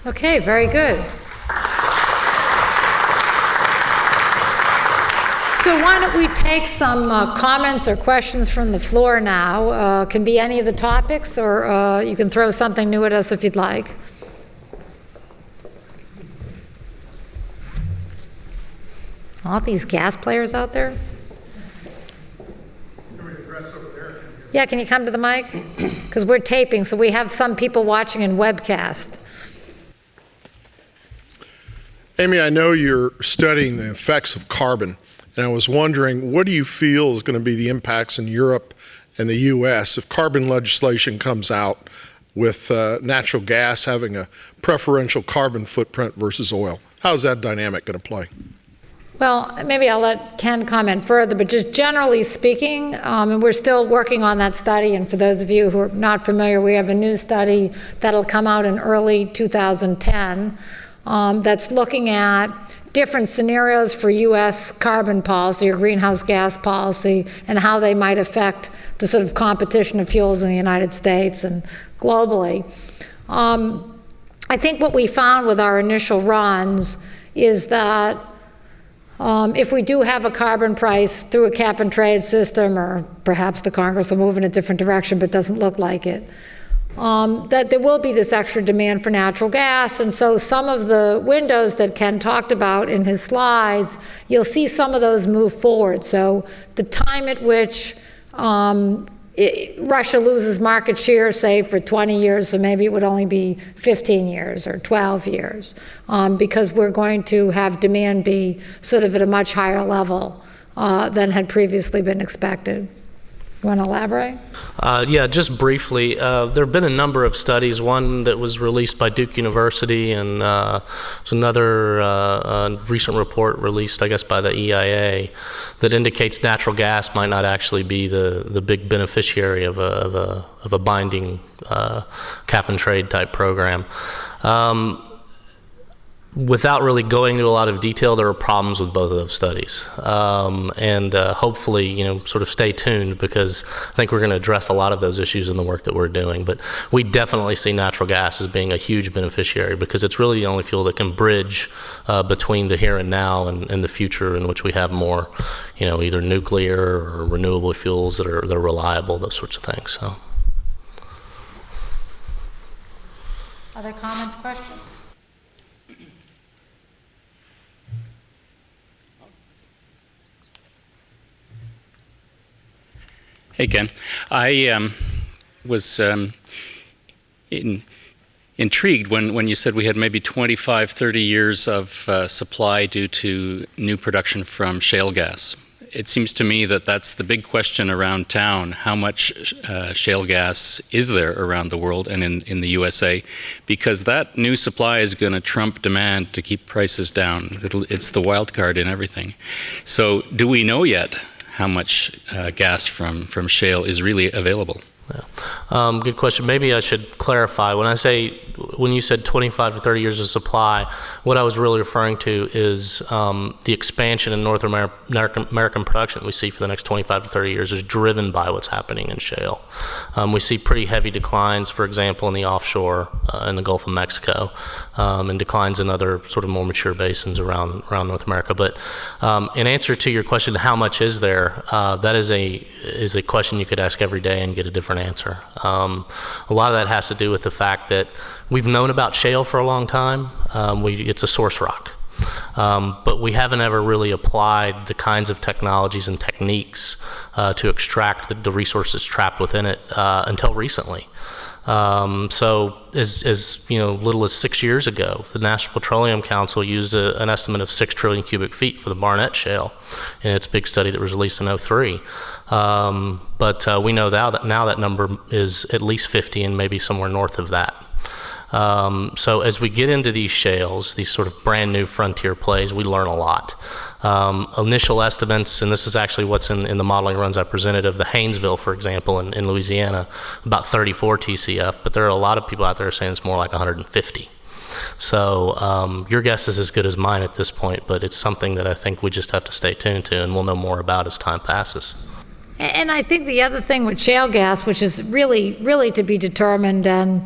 Okay, very good. So why don't we take some comments or questions from the floor now. Can be any of the topics, or you can throw something new at us if you'd like. All these gas players out there. Can we address Yeah, can you come to the mic? Because we're taping, so we have some people watching in webcast. Amy, I know you're studying the effects of carbon, and I was wondering, what do you feel is going to be the impacts in Europe and the U.S. if carbon legislation comes out with natural gas having a preferential carbon footprint versus oil? How's that dynamic going to play? Well, maybe I'll let Ken comment further, but just generally speaking, and we're still working on that study, and for those of you who are not familiar, we have a new study that'll come out in early 2010 that's looking at different scenarios for U.S. carbon policy or greenhouse gas policy and how they might affect the sort of competition of fuels in the United States and globally. I think what we found with our initial runs is that if we do have a carbon price through a cap and trade system, or perhaps the Congress will move in a different direction but doesn't look like it, that there will be this extra demand for natural gas. And so some of the windows that Ken talked about in his slides, you'll see some of those move forward. So the time at which Russia loses market share, say, for 20 years, so maybe it would only be 15 years or 12 years, because we're going to have demand be sort of at a much higher level than had previously been expected. You want to elaborate? Yeah, just briefly. There have been a number of studies, one that was released by Duke University, and there's another recent report released, I guess, by the EIA that indicates natural gas might not actually be the big beneficiary of a binding cap and trade type program. Without really going into a lot of detail, there are problems with both of those studies. And hopefully, sort of stay tuned, because I think we're going to address a lot of those issues in the work that we're doing. But we definitely see natural gas as being a huge beneficiary, because it's really the only fuel that can bridge between the here and now and the future, in which we have more, either nuclear or renewable fuels that are reliable, those sorts of things. So. Other comments, questions? Hey, Ken. I was intrigued when you said we had maybe 25, 30 years of supply due to new production from shale gas. It seems to me that that's the big question around town. How much shale gas is there around the world and in the USA? Because that new supply is going to trump demand to keep prices down. It's the wild card in everything. So do we know yet how much gas from shale is really available? Yeah. Good question. Maybe I should clarify. When you said 25 to 30 years of supply, what I was really referring to is the expansion in North American production we see for the next 25 to 30 years is driven by what's happening in shale. We see pretty heavy declines, for example, in the offshore in the Gulf of Mexico, and declines in other sort of more mature basins around North America. But in answer to your question, how much is there? That is a question you could ask every day and get a different answer. A lot of that has to do with the fact that we've known about shale for a long time. It's a source rock. But we haven't ever really applied the kinds of technologies and techniques to extract the resources trapped within it until recently. So as little as 6 years ago, the National Petroleum Council used an estimate of 6 trillion cubic feet for the Barnett Shale in its big study that was released in 2003. But we know now that number is at least 50 and maybe somewhere north of that. So as we get into these shales, these sort of brand new frontier plays, we learn a lot. Initial estimates, and this is actually what's in the modeling runs I presented of the Haynesville, for example, in Louisiana, about 34 TCF, but there are a lot of people out there saying it's more like 150. So your guess is as good as mine at this point, but it's something that I think we just have to stay tuned to, and we'll know more about as time passes. And I think the other thing with shale gas, which is really to be determined, and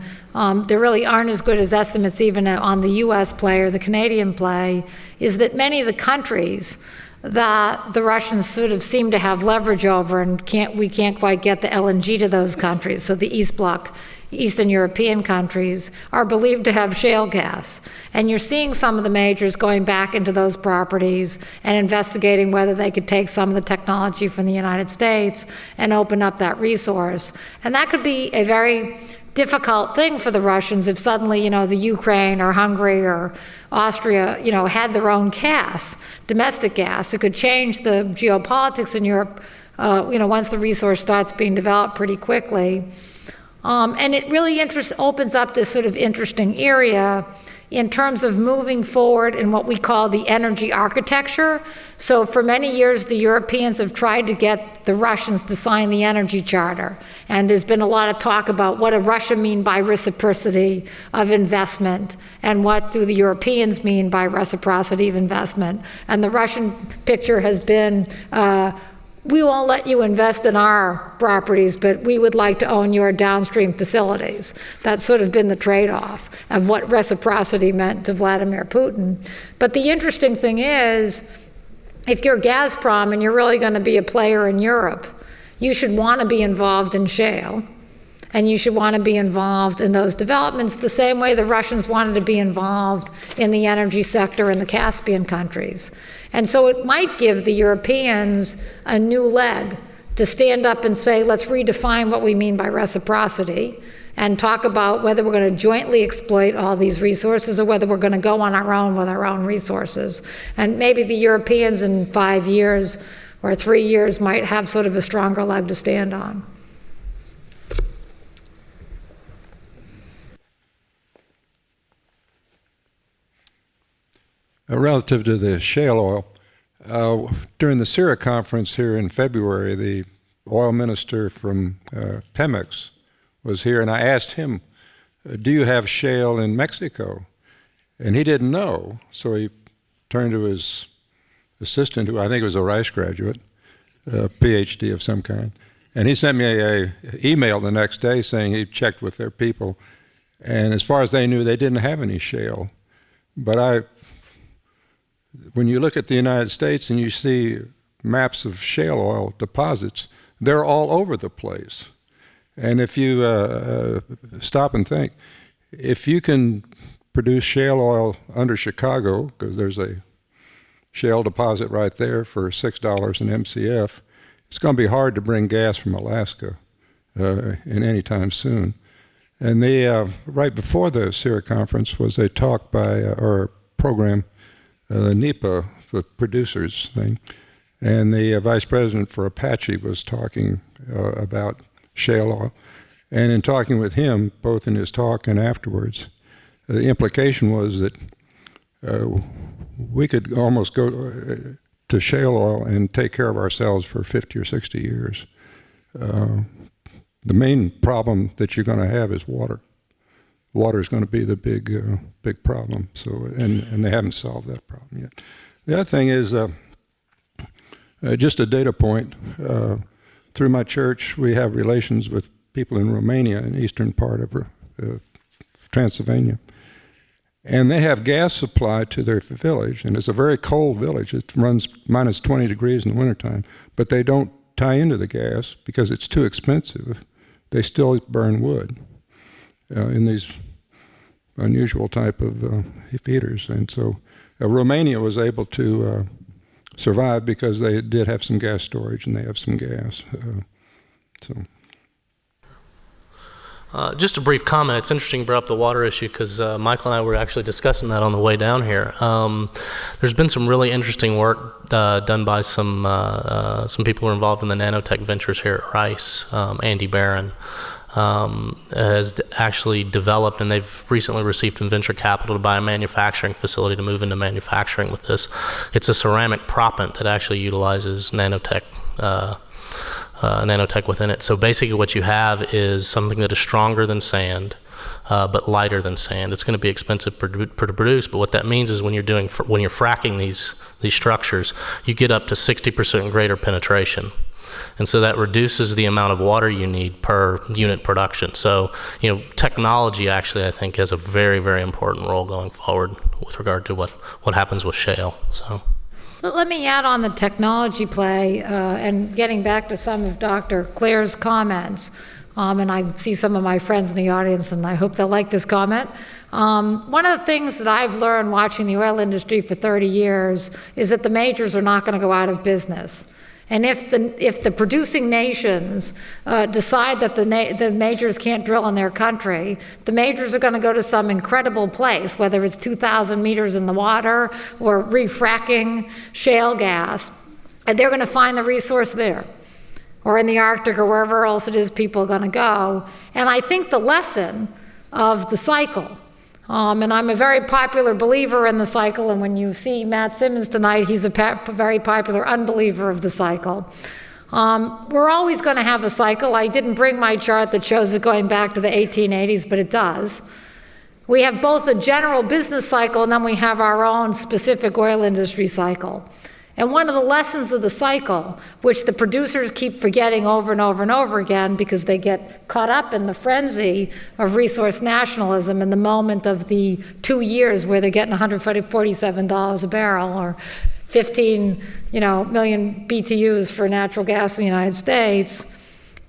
there really aren't as good as estimates even on the U.S. play or the Canadian play, is that many of the countries that the Russians sort of seem to have leverage over, and we can't quite get the LNG to those countries, so the East Bloc Eastern European countries, are believed to have shale gas. And you're seeing some of the majors going back into those properties and investigating whether they could take some of the technology from the United States and open up that resource. And that could be a very difficult thing for the Russians if suddenly, the Ukraine or Hungary or Austria, had their own gas, domestic gas. It could change the geopolitics in Europe, once the resource starts being developed pretty quickly. And it really opens up this sort of interesting area in terms of moving forward in what we call the energy architecture. So for many years, the Europeans have tried to get the Russians to sign the energy charter. And there's been a lot of talk about what does Russia mean by reciprocity of investment, and what do the Europeans mean by reciprocity of investment. And the Russian picture has been, we won't let you invest in our properties, but we would like to own your downstream facilities. That's sort of been the trade-off of what reciprocity meant to Vladimir Putin. But the interesting thing is, if you're Gazprom and you're really going to be a player in Europe, you should want to be involved in shale, and you should want to be involved in those developments the same way the Russians wanted to be involved in the energy sector in the Caspian countries. And so it might give the Europeans a new leg to stand up and say, let's redefine what we mean by reciprocity and talk about whether we're going to jointly exploit all these resources or whether we're going to go on our own with our own resources. And maybe the Europeans in 5 years or 3 years might have sort of a stronger leg to stand on. Relative to the shale oil, during the CIRA conference here in February, the oil minister from Pemex was here, and I asked him, do you have shale in Mexico? And he didn't know, so he turned to his assistant, who I think was a Rice graduate, a PhD of some kind, and he sent me an email the next day saying he checked with their people, and as far as they knew, they didn't have any shale. But when you look at the United States and you see maps of shale oil deposits, they're all over the place. And if you stop and think, if you can produce shale oil under Chicago, because there's a shale deposit right there for $6 an MCF, it's going to be hard to bring gas from Alaska in any time soon. And right before the CIRA conference was a talk or a program, the NEPA, the producers thing, and the vice president for Apache was talking about shale oil. And in talking with him, both in his talk and afterwards, the implication was that we could almost go to shale oil and take care of ourselves for 50 or 60 years. The main problem that you're going to have is water. Water is going to be the big problem. So, and they haven't solved that problem yet. The other thing is just a data point. Through my church, we have relations with people in Romania, in the eastern part of Transylvania, and they have gas supply to their village, and it's a very cold village. It runs minus 20 degrees in the wintertime, but they don't tie into the gas because it's too expensive. They still burn wood in these unusual type of heaters. And so Romania was able to survive because they did have some gas storage and they have some gas. Just a brief comment. It's interesting you brought up the water issue because Michael and I were actually discussing that on the way down here. There's been some really interesting work done by some people who are involved in the nanotech ventures here at Rice. Andy Barron has actually developed, and they've recently received some venture capital to buy a manufacturing facility to move into manufacturing with this. It's a ceramic proppant that actually utilizes nanotech within it. So basically what you have is something that is stronger than sand, but lighter than sand. It's going to be expensive to produce, but what that means is when you're fracking these structures, you get up to 60% greater penetration. And so that reduces the amount of water you need per unit production. So, technology actually, I think, has a very, very important role going forward with regard to what happens with shale. So. Let me add on the technology play, and getting back to some of Dr. Clare's comments. And I see some of my friends in the audience, and I hope they'll like this comment. One of the things that I've learned watching the oil industry for 30 years is that the majors are not going to go out of business. And if the producing nations decide that the majors can't drill in their country, the majors are going to go to some incredible place, whether it's 2,000 meters in the water or refracking shale gas, and they're going to find the resource there, or in the Arctic, or wherever else it is people are going to go. And I think the lesson of the cycle, and I'm a very popular believer in the cycle, and when you see Matt Simmons tonight, he's a very popular unbeliever of the cycle. We're always going to have a cycle. I didn't bring my chart that shows it going back to the 1880s, but it does. We have both a general business cycle, and then we have our own specific oil industry cycle. And one of the lessons of the cycle, which the producers keep forgetting over and over and over again because they get caught up in the frenzy of resource nationalism in the moment of the 2 years where they're getting $147 a barrel or 15 million BTUs for natural gas in the United States,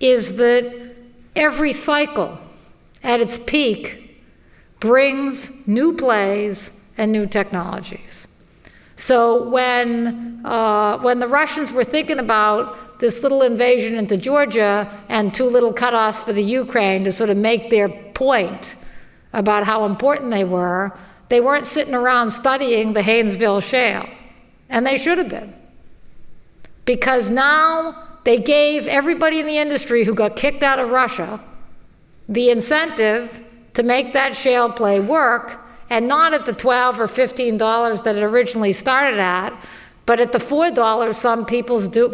is that every cycle at its peak brings new plays and new technologies. So when the Russians were thinking about this little invasion into Georgia and 2 little cutoffs for the Ukraine to sort of make their point about how important they weren't sitting around studying the Haynesville Shale. And they should have been. Because now they gave everybody in the industry who got kicked out of Russia the incentive to make that shale play work, and not at the $12 or $15 that it originally started at, but at the $4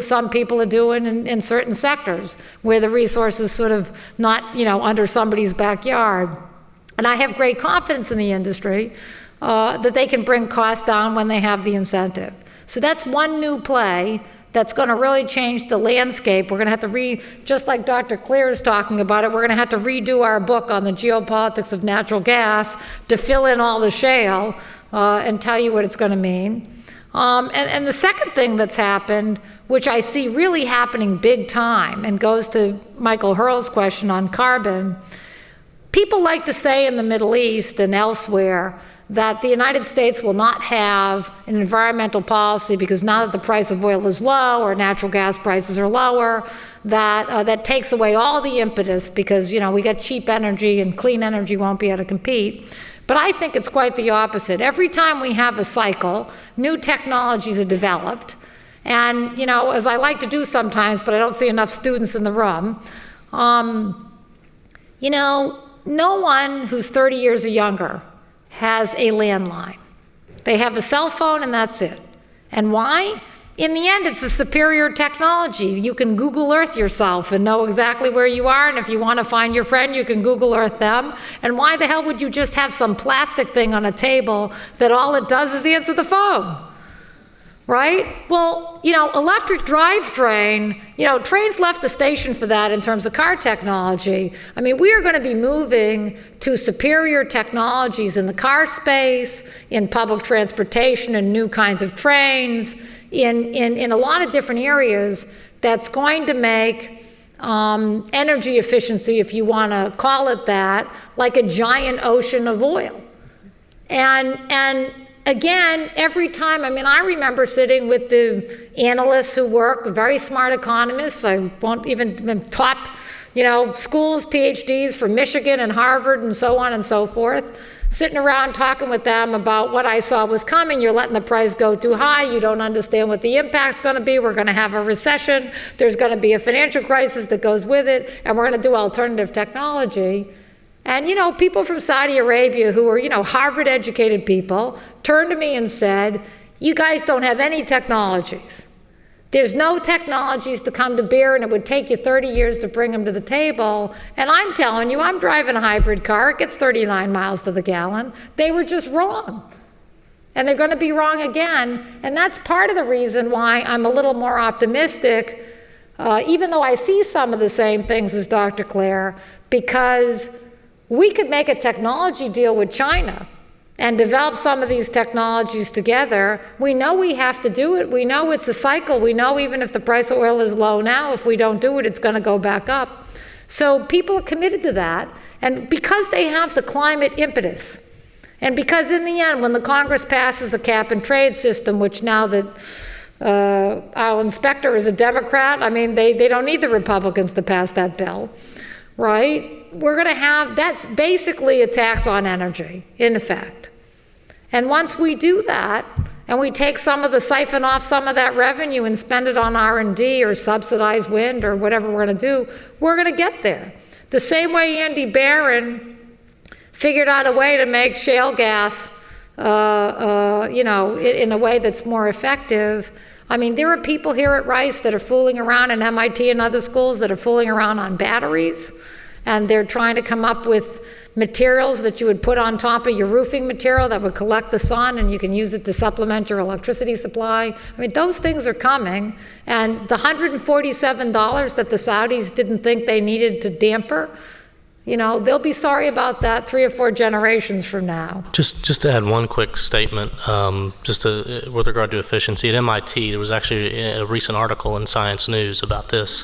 some people are doing in certain sectors where the resource is sort of not under somebody's backyard. And I have great confidence in the industry that they can bring costs down when they have the incentive. So that's one new play that's going to really change the landscape. We're going to have to just like Dr. Clare is talking about it, we're going to have to redo our book on the geopolitics of natural gas to fill in all the shale and tell you what it's going to mean. And the second thing that's happened, which I see really happening big time, and goes to Michael Hurl's question on carbon, people like to say in the Middle East and elsewhere that the United States will not have an environmental policy because now that the price of oil is low or natural gas prices are lower, that takes away all the impetus because we got cheap energy and clean energy won't be able to compete. But I think it's quite the opposite. Every time we have a cycle, new technologies are developed. And as I like to do sometimes, but I don't see enough students in the room, no one who's 30 years or younger has a landline. They have a cell phone and that's it. And why? In the end, it's a superior technology. You can Google Earth yourself and know exactly where you are, and if you want to find your friend, you can Google Earth them. And why the hell would you just have some plastic thing on a table that all it does is answer the phone? Right? Well, electric drivetrain, trains left the station for that in terms of car technology. I mean, we are going to be moving to superior technologies in the car space, in public transportation, and new kinds of trains, in a lot of different areas that's going to make energy efficiency, if you want to call it that, like a giant ocean of oil. And again, every time, I remember sitting with the analysts who work, very smart economists, I won't even top, schools, PhDs from Michigan and Harvard and so on and so forth, sitting around talking with them about what I saw was coming. You're letting the price go too high. You don't understand what the impact's going to be. We're going to have a recession. There's going to be a financial crisis that goes with it, and we're going to do alternative technology. And, people from Saudi Arabia who are, Harvard-educated people turned to me and said, you guys don't have any technologies. There's no technologies to come to bear, and it would take you 30 years to bring them to the table. And I'm telling you, I'm driving a hybrid car. It gets 39 miles to the gallon. They were just wrong. And they're going to be wrong again. And that's part of the reason why I'm a little more optimistic, even though I see some of the same things as Dr. Clare, because we could make a technology deal with China and develop some of these technologies together. We know we have to do it. We know it's a cycle. We know even if the price of oil is low now, if we don't do it, it's going to go back up. So people are committed to that, and because they have the climate impetus, and because in the end, when the Congress passes a cap and trade system, which now that our inspector is a Democrat, I mean, they don't need the Republicans to pass that bill, right? We're going to have, that's basically a tax on energy, in effect. And once we do that, and we take siphon off some of that revenue and spend it on R&D or subsidize wind or whatever we're going to do, we're going to get there. The same way Andy Barron figured out a way to make shale gas, in a way that's more effective. I mean, there are people here at Rice that are fooling around, and MIT and other schools that are fooling around on batteries, and they're trying to come up with materials that you would put on top of your roofing material that would collect the sun, and you can use it to supplement your electricity supply. I mean, those things are coming, and the $147 that the Saudis didn't think they needed to damper, they'll be sorry about that 3 or 4 generations from now. Just to add one quick statement, with regard to efficiency, at MIT, there was actually a recent article in Science News about this.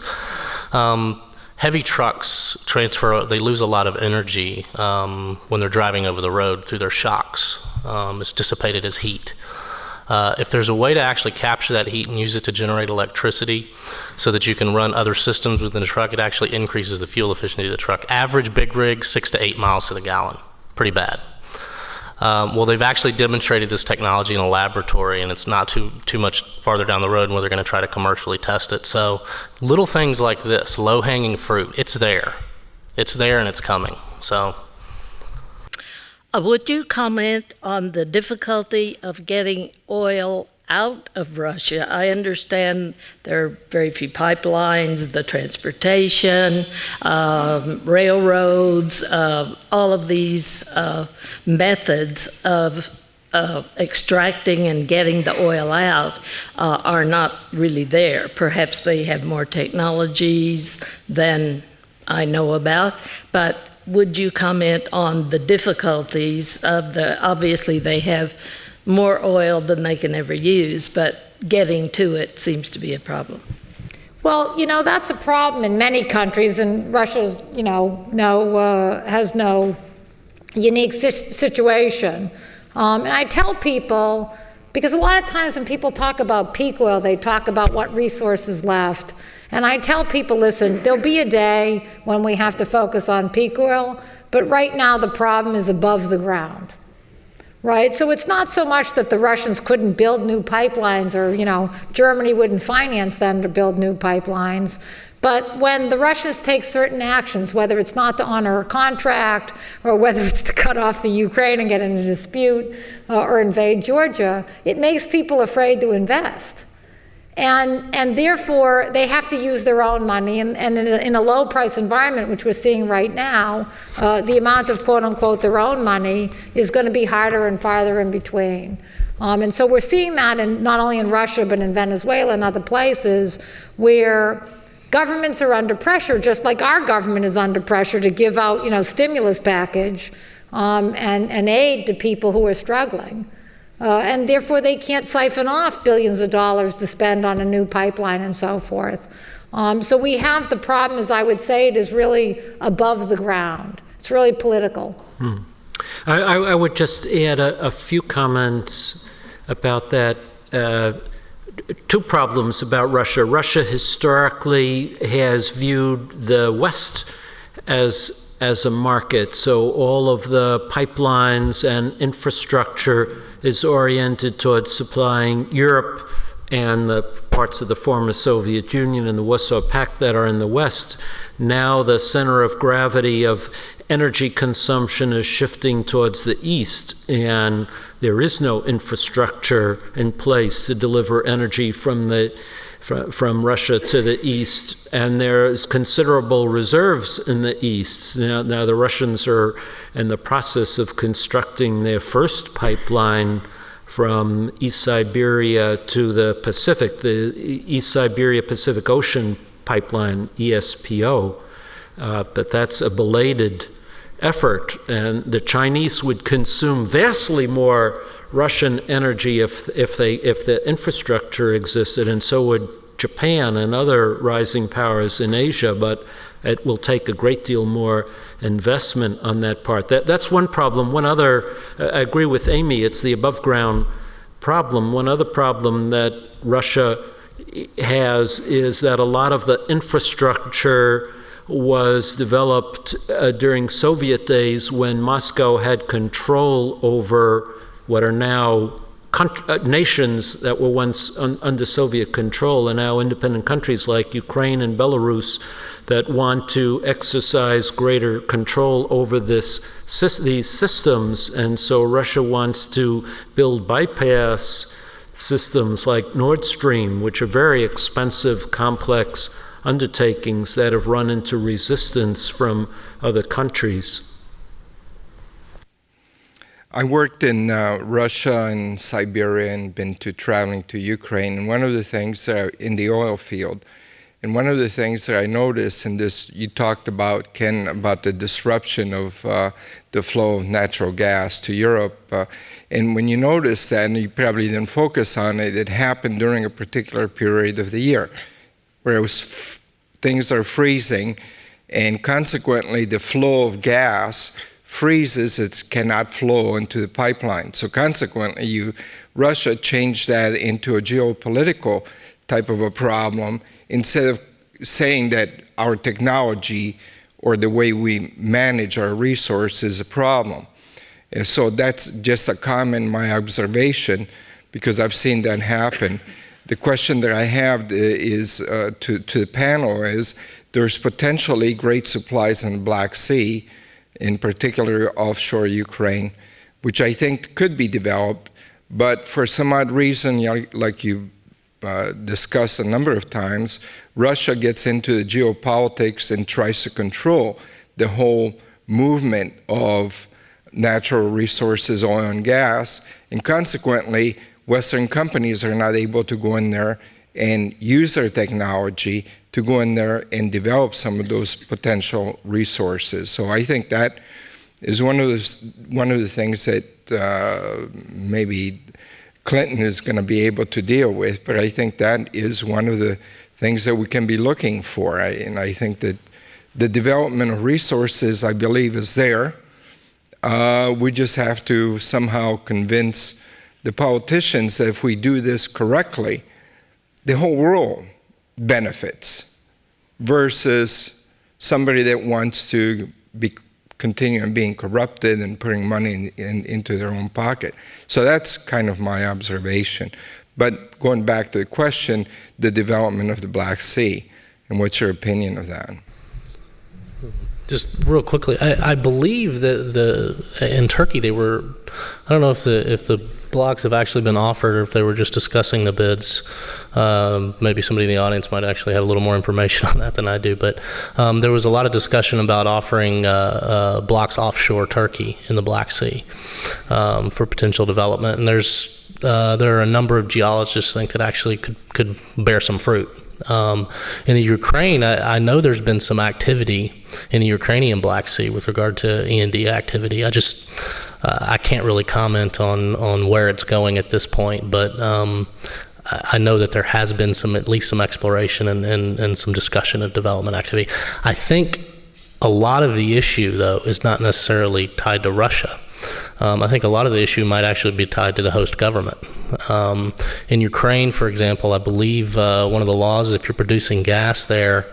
Heavy trucks they lose a lot of energy when they're driving over the road through their shocks. It's dissipated as heat. If there's a way to actually capture that heat and use it to generate electricity so that you can run other systems within the truck, it actually increases the fuel efficiency of the truck. Average big rig, 6 to 8 miles to the gallon. Pretty bad. Well, they've actually demonstrated this technology in a laboratory, and it's not too much farther down the road where they're going to try to commercially test it. So little things like this, low-hanging fruit, it's there. It's there and it's coming. So. Would you comment on the difficulty of getting oil out of Russia? I understand there are very few pipelines, the transportation, railroads, all of these methods of extracting and getting the oil out are not really there. Perhaps they have more technologies than I know about, but would you comment on the difficulties of obviously they have more oil than they can ever use, but getting to it seems to be a problem. Well, that's a problem in many countries, and Russia's, has no unique situation. And I tell people, because a lot of times when people talk about peak oil, they talk about what resources left. And I tell people, listen, there'll be a day when we have to focus on peak oil, but right now the problem is above the ground, right? So it's not so much that the Russians couldn't build new pipelines or, Germany wouldn't finance them to build new pipelines. But when the Russians take certain actions, whether it's not to honor a contract or whether it's to cut off the Ukraine and get in a dispute or invade Georgia, it makes people afraid to invest. And therefore, they have to use their own money. And in a low price environment, which we're seeing right now, the amount of quote unquote their own money is going to be harder and farther in between. And so we're seeing that not only in Russia, but in Venezuela and other places where governments are under pressure, just like our government is under pressure to give out, stimulus package and aid to people who are struggling. And therefore, they can't siphon off billions of dollars to spend on a new pipeline and so forth. So we have the problem, as I would say, it is really above the ground. It's really political. I would just add a few comments about that. 2 problems about Russia. Russia historically has viewed the West as a market, so all of the pipelines and infrastructure is oriented towards supplying Europe and the parts of the former Soviet Union and the Warsaw Pact that are in the West. Now the center of gravity of energy consumption is shifting towards the East, and there is no infrastructure in place to deliver energy from Russia to the East, and there's considerable reserves in the East. Now the Russians are in the process of constructing their first pipeline from East Siberia to the Pacific, the East Siberia Pacific Ocean Pipeline, ESPO, but that's a belated effort, and the Chinese would consume vastly more Russian energy if the infrastructure existed, and so would Japan and other rising powers in Asia. But it will take a great deal more investment on that part. That's one problem. One other, I agree with Amy, it's the above ground problem. One other problem that Russia has is that a lot of the infrastructure was developed during Soviet days when Moscow had control over what are now nations that were once under Soviet control and now independent countries like Ukraine and Belarus that want to exercise greater control over these systems. And so Russia wants to build bypass systems like Nord Stream, which are very expensive, complex undertakings that have run into resistance from other countries. I worked in Russia and Siberia and been traveling to Ukraine. And one of the things in the oil field, and one of the things that I noticed in this, you talked about, Ken, about the disruption of the flow of natural gas to Europe. And when you notice that, and you probably didn't focus on it, it happened during a particular period of the year, where things are freezing, and consequently the flow of gas freezes, it cannot flow into the pipeline. So consequently, Russia changed that into a geopolitical type of a problem instead of saying that our technology or the way we manage our resources is a problem. And so that's just a comment, my observation, because I've seen that happen. The question that I have is to the panel is, there's potentially great supplies in the Black Sea, in particular offshore Ukraine, which I think could be developed, but for some odd reason, like you discussed a number of times, Russia gets into the geopolitics and tries to control the whole movement of natural resources, oil and gas, and consequently, Western companies are not able to go in there and use their technology to go in there and develop some of those potential resources. So I think that is one of the things that maybe Clinton is going to be able to deal with, but I think that is one of the things that we can be looking for. And I think that the development of resources, I believe, is there. We just have to somehow convince the politicians that if we do this correctly, the whole world benefits, versus somebody that wants to continue being corrupted and putting money into their own pocket. So that's kind of my observation. But going back to the question, the development of the Black Sea, and what's your opinion of that? Just real quickly, I believe that in Turkey they were, I don't know if the blocks have actually been offered or if they were just discussing the bids. Maybe somebody in the audience might actually have a little more information on that than I do. But there was a lot of discussion about offering blocks offshore Turkey in the Black Sea for potential development. And there are a number of geologists who think that actually could bear some fruit. In the Ukraine, I know there's been some activity in the Ukrainian Black Sea with regard to E&D activity. I can't really comment on where it's going at this point, but I know that there has been at least some exploration and some discussion of development activity. I think a lot of the issue, though, is not necessarily tied to Russia. I think a lot of the issue might actually be tied to the host government. In Ukraine, for example, I believe one of the laws is if you're producing gas there,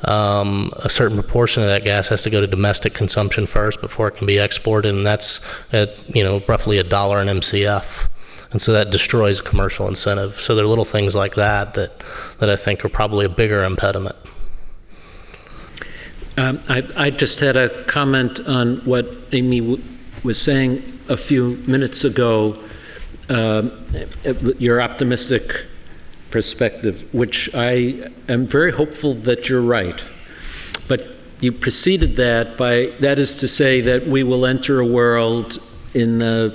a certain proportion of that gas has to go to domestic consumption first before it can be exported, and that's at roughly $1 an MCF. And so that destroys commercial incentive. So there are little things like that I think are probably a bigger impediment. I just had a comment on what Amy was saying a few minutes ago, your optimistic perspective, which I am very hopeful that you're right. But you preceded that is to say that we will enter a world in a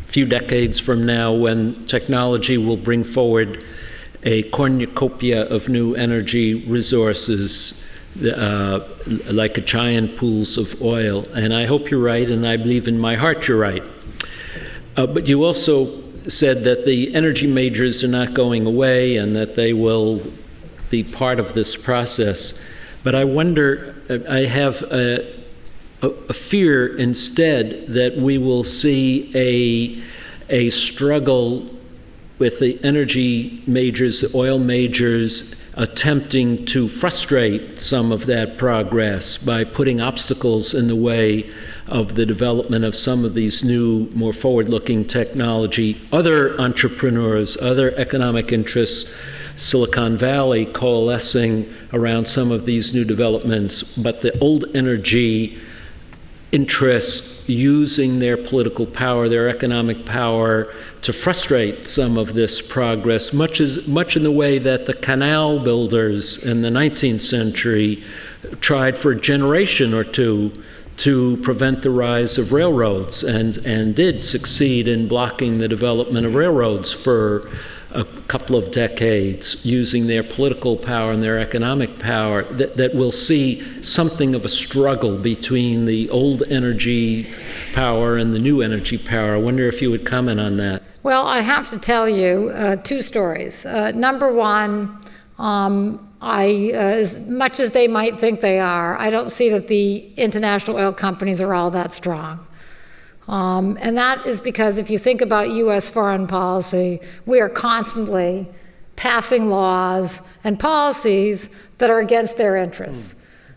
few decades from now when technology will bring forward a cornucopia of new energy resources, like a giant pools of oil. And I hope you're right, and I believe in my heart you're right. But you also said that the energy majors are not going away and that they will be part of this process. But I wonder, I have a fear instead that we will see a struggle with the energy majors, the oil majors, attempting to frustrate some of that progress by putting obstacles in the way of the development of some of these new, more forward-looking technology. Other entrepreneurs, other economic interests, Silicon Valley coalescing around some of these new developments, but the old energy interests using their political power, their economic power to frustrate some of this progress, much in the way that the canal builders in the 19th century tried for a generation or two to prevent the rise of railroads and did succeed in blocking the development of railroads for a couple of decades, using their political power and their economic power, that we'll see something of a struggle between the old energy power and the new energy power. I wonder if you would comment on that. Well, I have to tell you two stories. Number one, as much as they might think they are, I don't see that the international oil companies are all that strong. And that is because if you think about U.S. foreign policy, we are constantly passing laws and policies that are against their interests.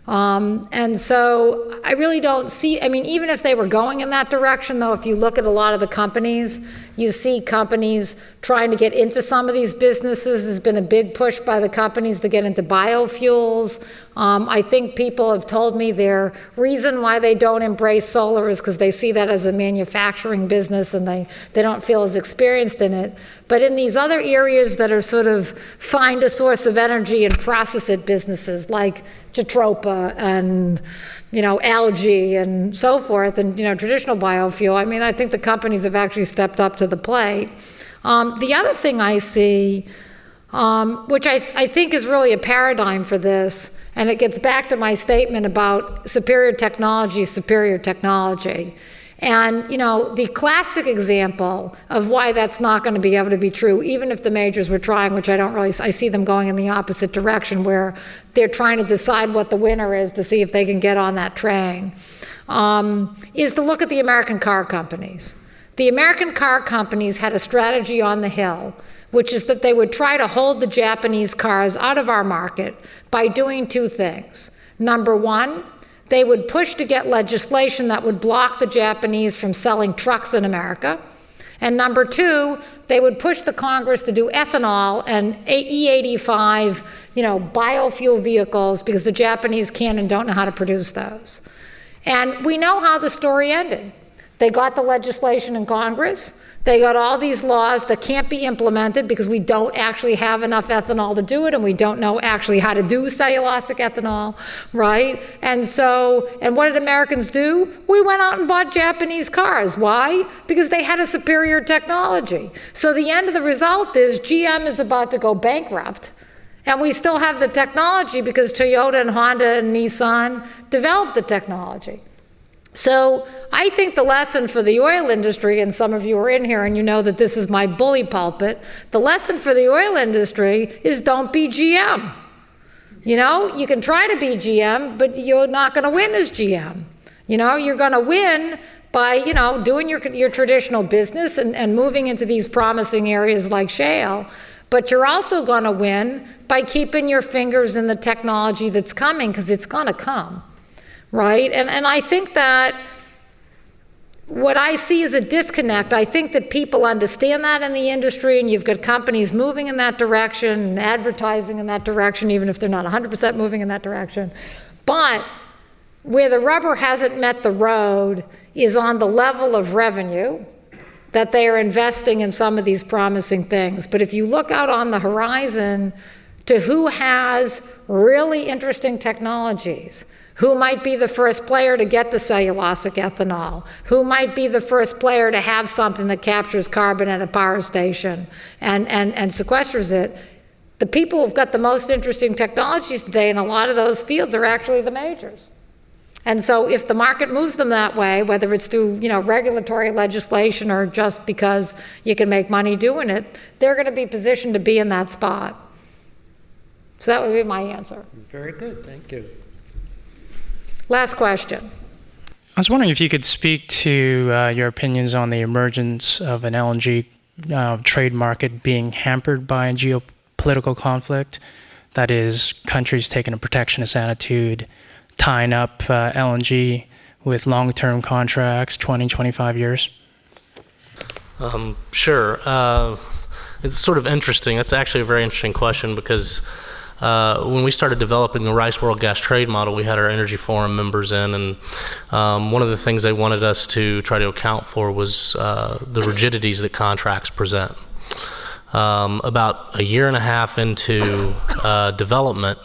And so I really don't see, I mean, even if they were going in that direction, though, if you look at a lot of the companies, you see companies trying to get into some of these businesses. There's been a big push by the companies to get into biofuels. I think people have told me their reason why they don't embrace solar is because they see that as a manufacturing business and they don't feel as experienced in it. But in these other areas that are sort of find a source of energy and process it businesses like Geopolitical and, algae and so forth, and, traditional biofuel, I mean, I think the companies have actually stepped up to the plate. The other thing I see, which I think is really a paradigm for this, and it gets back to my statement about superior technology. And, the classic example of why that's not going to be able to be true, even if the majors were trying, which I see them going in the opposite direction, where they're trying to decide what the winner is to see if they can get on that train, is to look at the American car companies. The American car companies had a strategy on the Hill, which is that they would try to hold the Japanese cars out of our market by doing two things. Number one, they would push to get legislation that would block the Japanese from selling trucks in America. And number two, they would push the Congress to do ethanol and E85, biofuel vehicles, because the Japanese can and don't know how to produce those. And we know how the story ended. They got the legislation in Congress. They got all these laws that can't be implemented because we don't actually have enough ethanol to do it, and we don't know actually how to do cellulosic ethanol, right? And what did Americans do? We went out and bought Japanese cars. Why? Because they had a superior technology. So the end of the result is GM is about to go bankrupt, and we still have the technology because Toyota and Honda and Nissan developed the technology. So I think the lesson for the oil industry, and some of you are in here and you know that this is my bully pulpit, the lesson for the oil industry is don't be GM. You can try to be GM, but you're not going to win as GM. You're going to win by, doing your traditional business and moving into these promising areas like shale. But you're also going to win by keeping your fingers in the technology that's coming, because it's going to come. Right? And I think that what I see is a disconnect. I think that people understand that in the industry, and you've got companies moving in that direction and advertising in that direction, even if they're not 100% moving in that direction. But where the rubber hasn't met the road is on the level of revenue that they are investing in some of these promising things. But if you look out on the horizon to who has really interesting technologies, who might be the first player to get the cellulosic ethanol, who might be the first player to have something that captures carbon at a power station and sequesters it, the people who've got the most interesting technologies today in a lot of those fields are actually the majors. And so if the market moves them that way, whether it's through regulatory legislation or just because you can make money doing it, they're going to be positioned to be in that spot. So that would be my answer. Very good, thank you. Last question. I was wondering if you could speak to your opinions on the emergence of an LNG trade market being hampered by geopolitical conflict. That is, countries taking a protectionist attitude, tying up LNG with long-term contracts, 20, 25 years. Sure. It's sort of interesting. That's actually a very interesting question because when we started developing the Rice World Gas Trade Model, we had our Energy Forum members in, and one of the things they wanted us to try to account for was the rigidities that contracts present. About a year and a half into development,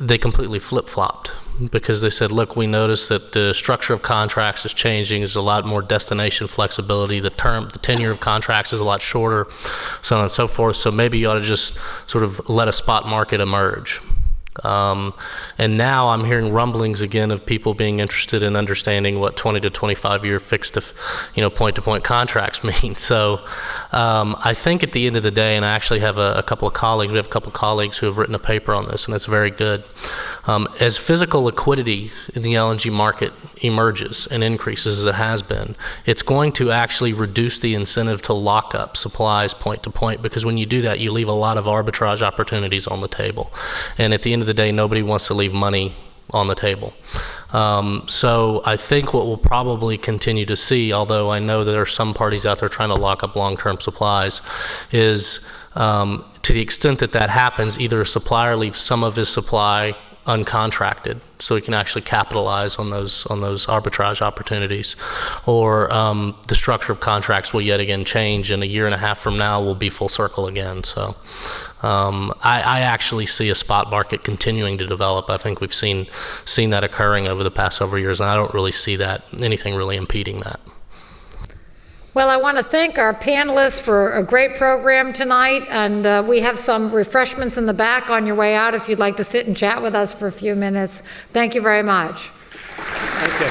they completely flip-flopped because they said, look, we noticed that the structure of contracts is changing. There's a lot more destination flexibility. The tenure of contracts is a lot shorter, so on and so forth. So maybe you ought to just sort of let a spot market emerge. And now I'm hearing rumblings again of people being interested in understanding what 20 to 25 year fixed, point-to-point contracts mean. So I think at the end of the day, and I actually have a couple of colleagues, we have a couple of colleagues who have written a paper on this, and it's very good. As physical liquidity in the LNG market emerges and increases as it has been, it's going to actually reduce the incentive to lock up supplies point to point, because when you do that, you leave a lot of arbitrage opportunities on the table. And at the end of the day, nobody wants to leave money on the table. So I think what we'll probably continue to see, although I know there are some parties out there trying to lock up long-term supplies, is to the extent that that happens, either a supplier leaves some of his supply uncontracted, so he can actually capitalize on those arbitrage opportunities, or the structure of contracts will yet again change, and a year and a half from now we'll be full circle again. So I actually see a spot market continuing to develop. I think we've seen that occurring over the past several years, and I don't really see anything really impeding that. Well, I want to thank our panelists for a great program tonight, and we have some refreshments in the back on your way out if you'd like to sit and chat with us for a few minutes. Thank you very much. Thank you.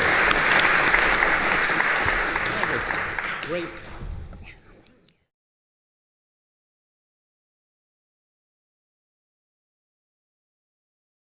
That was great.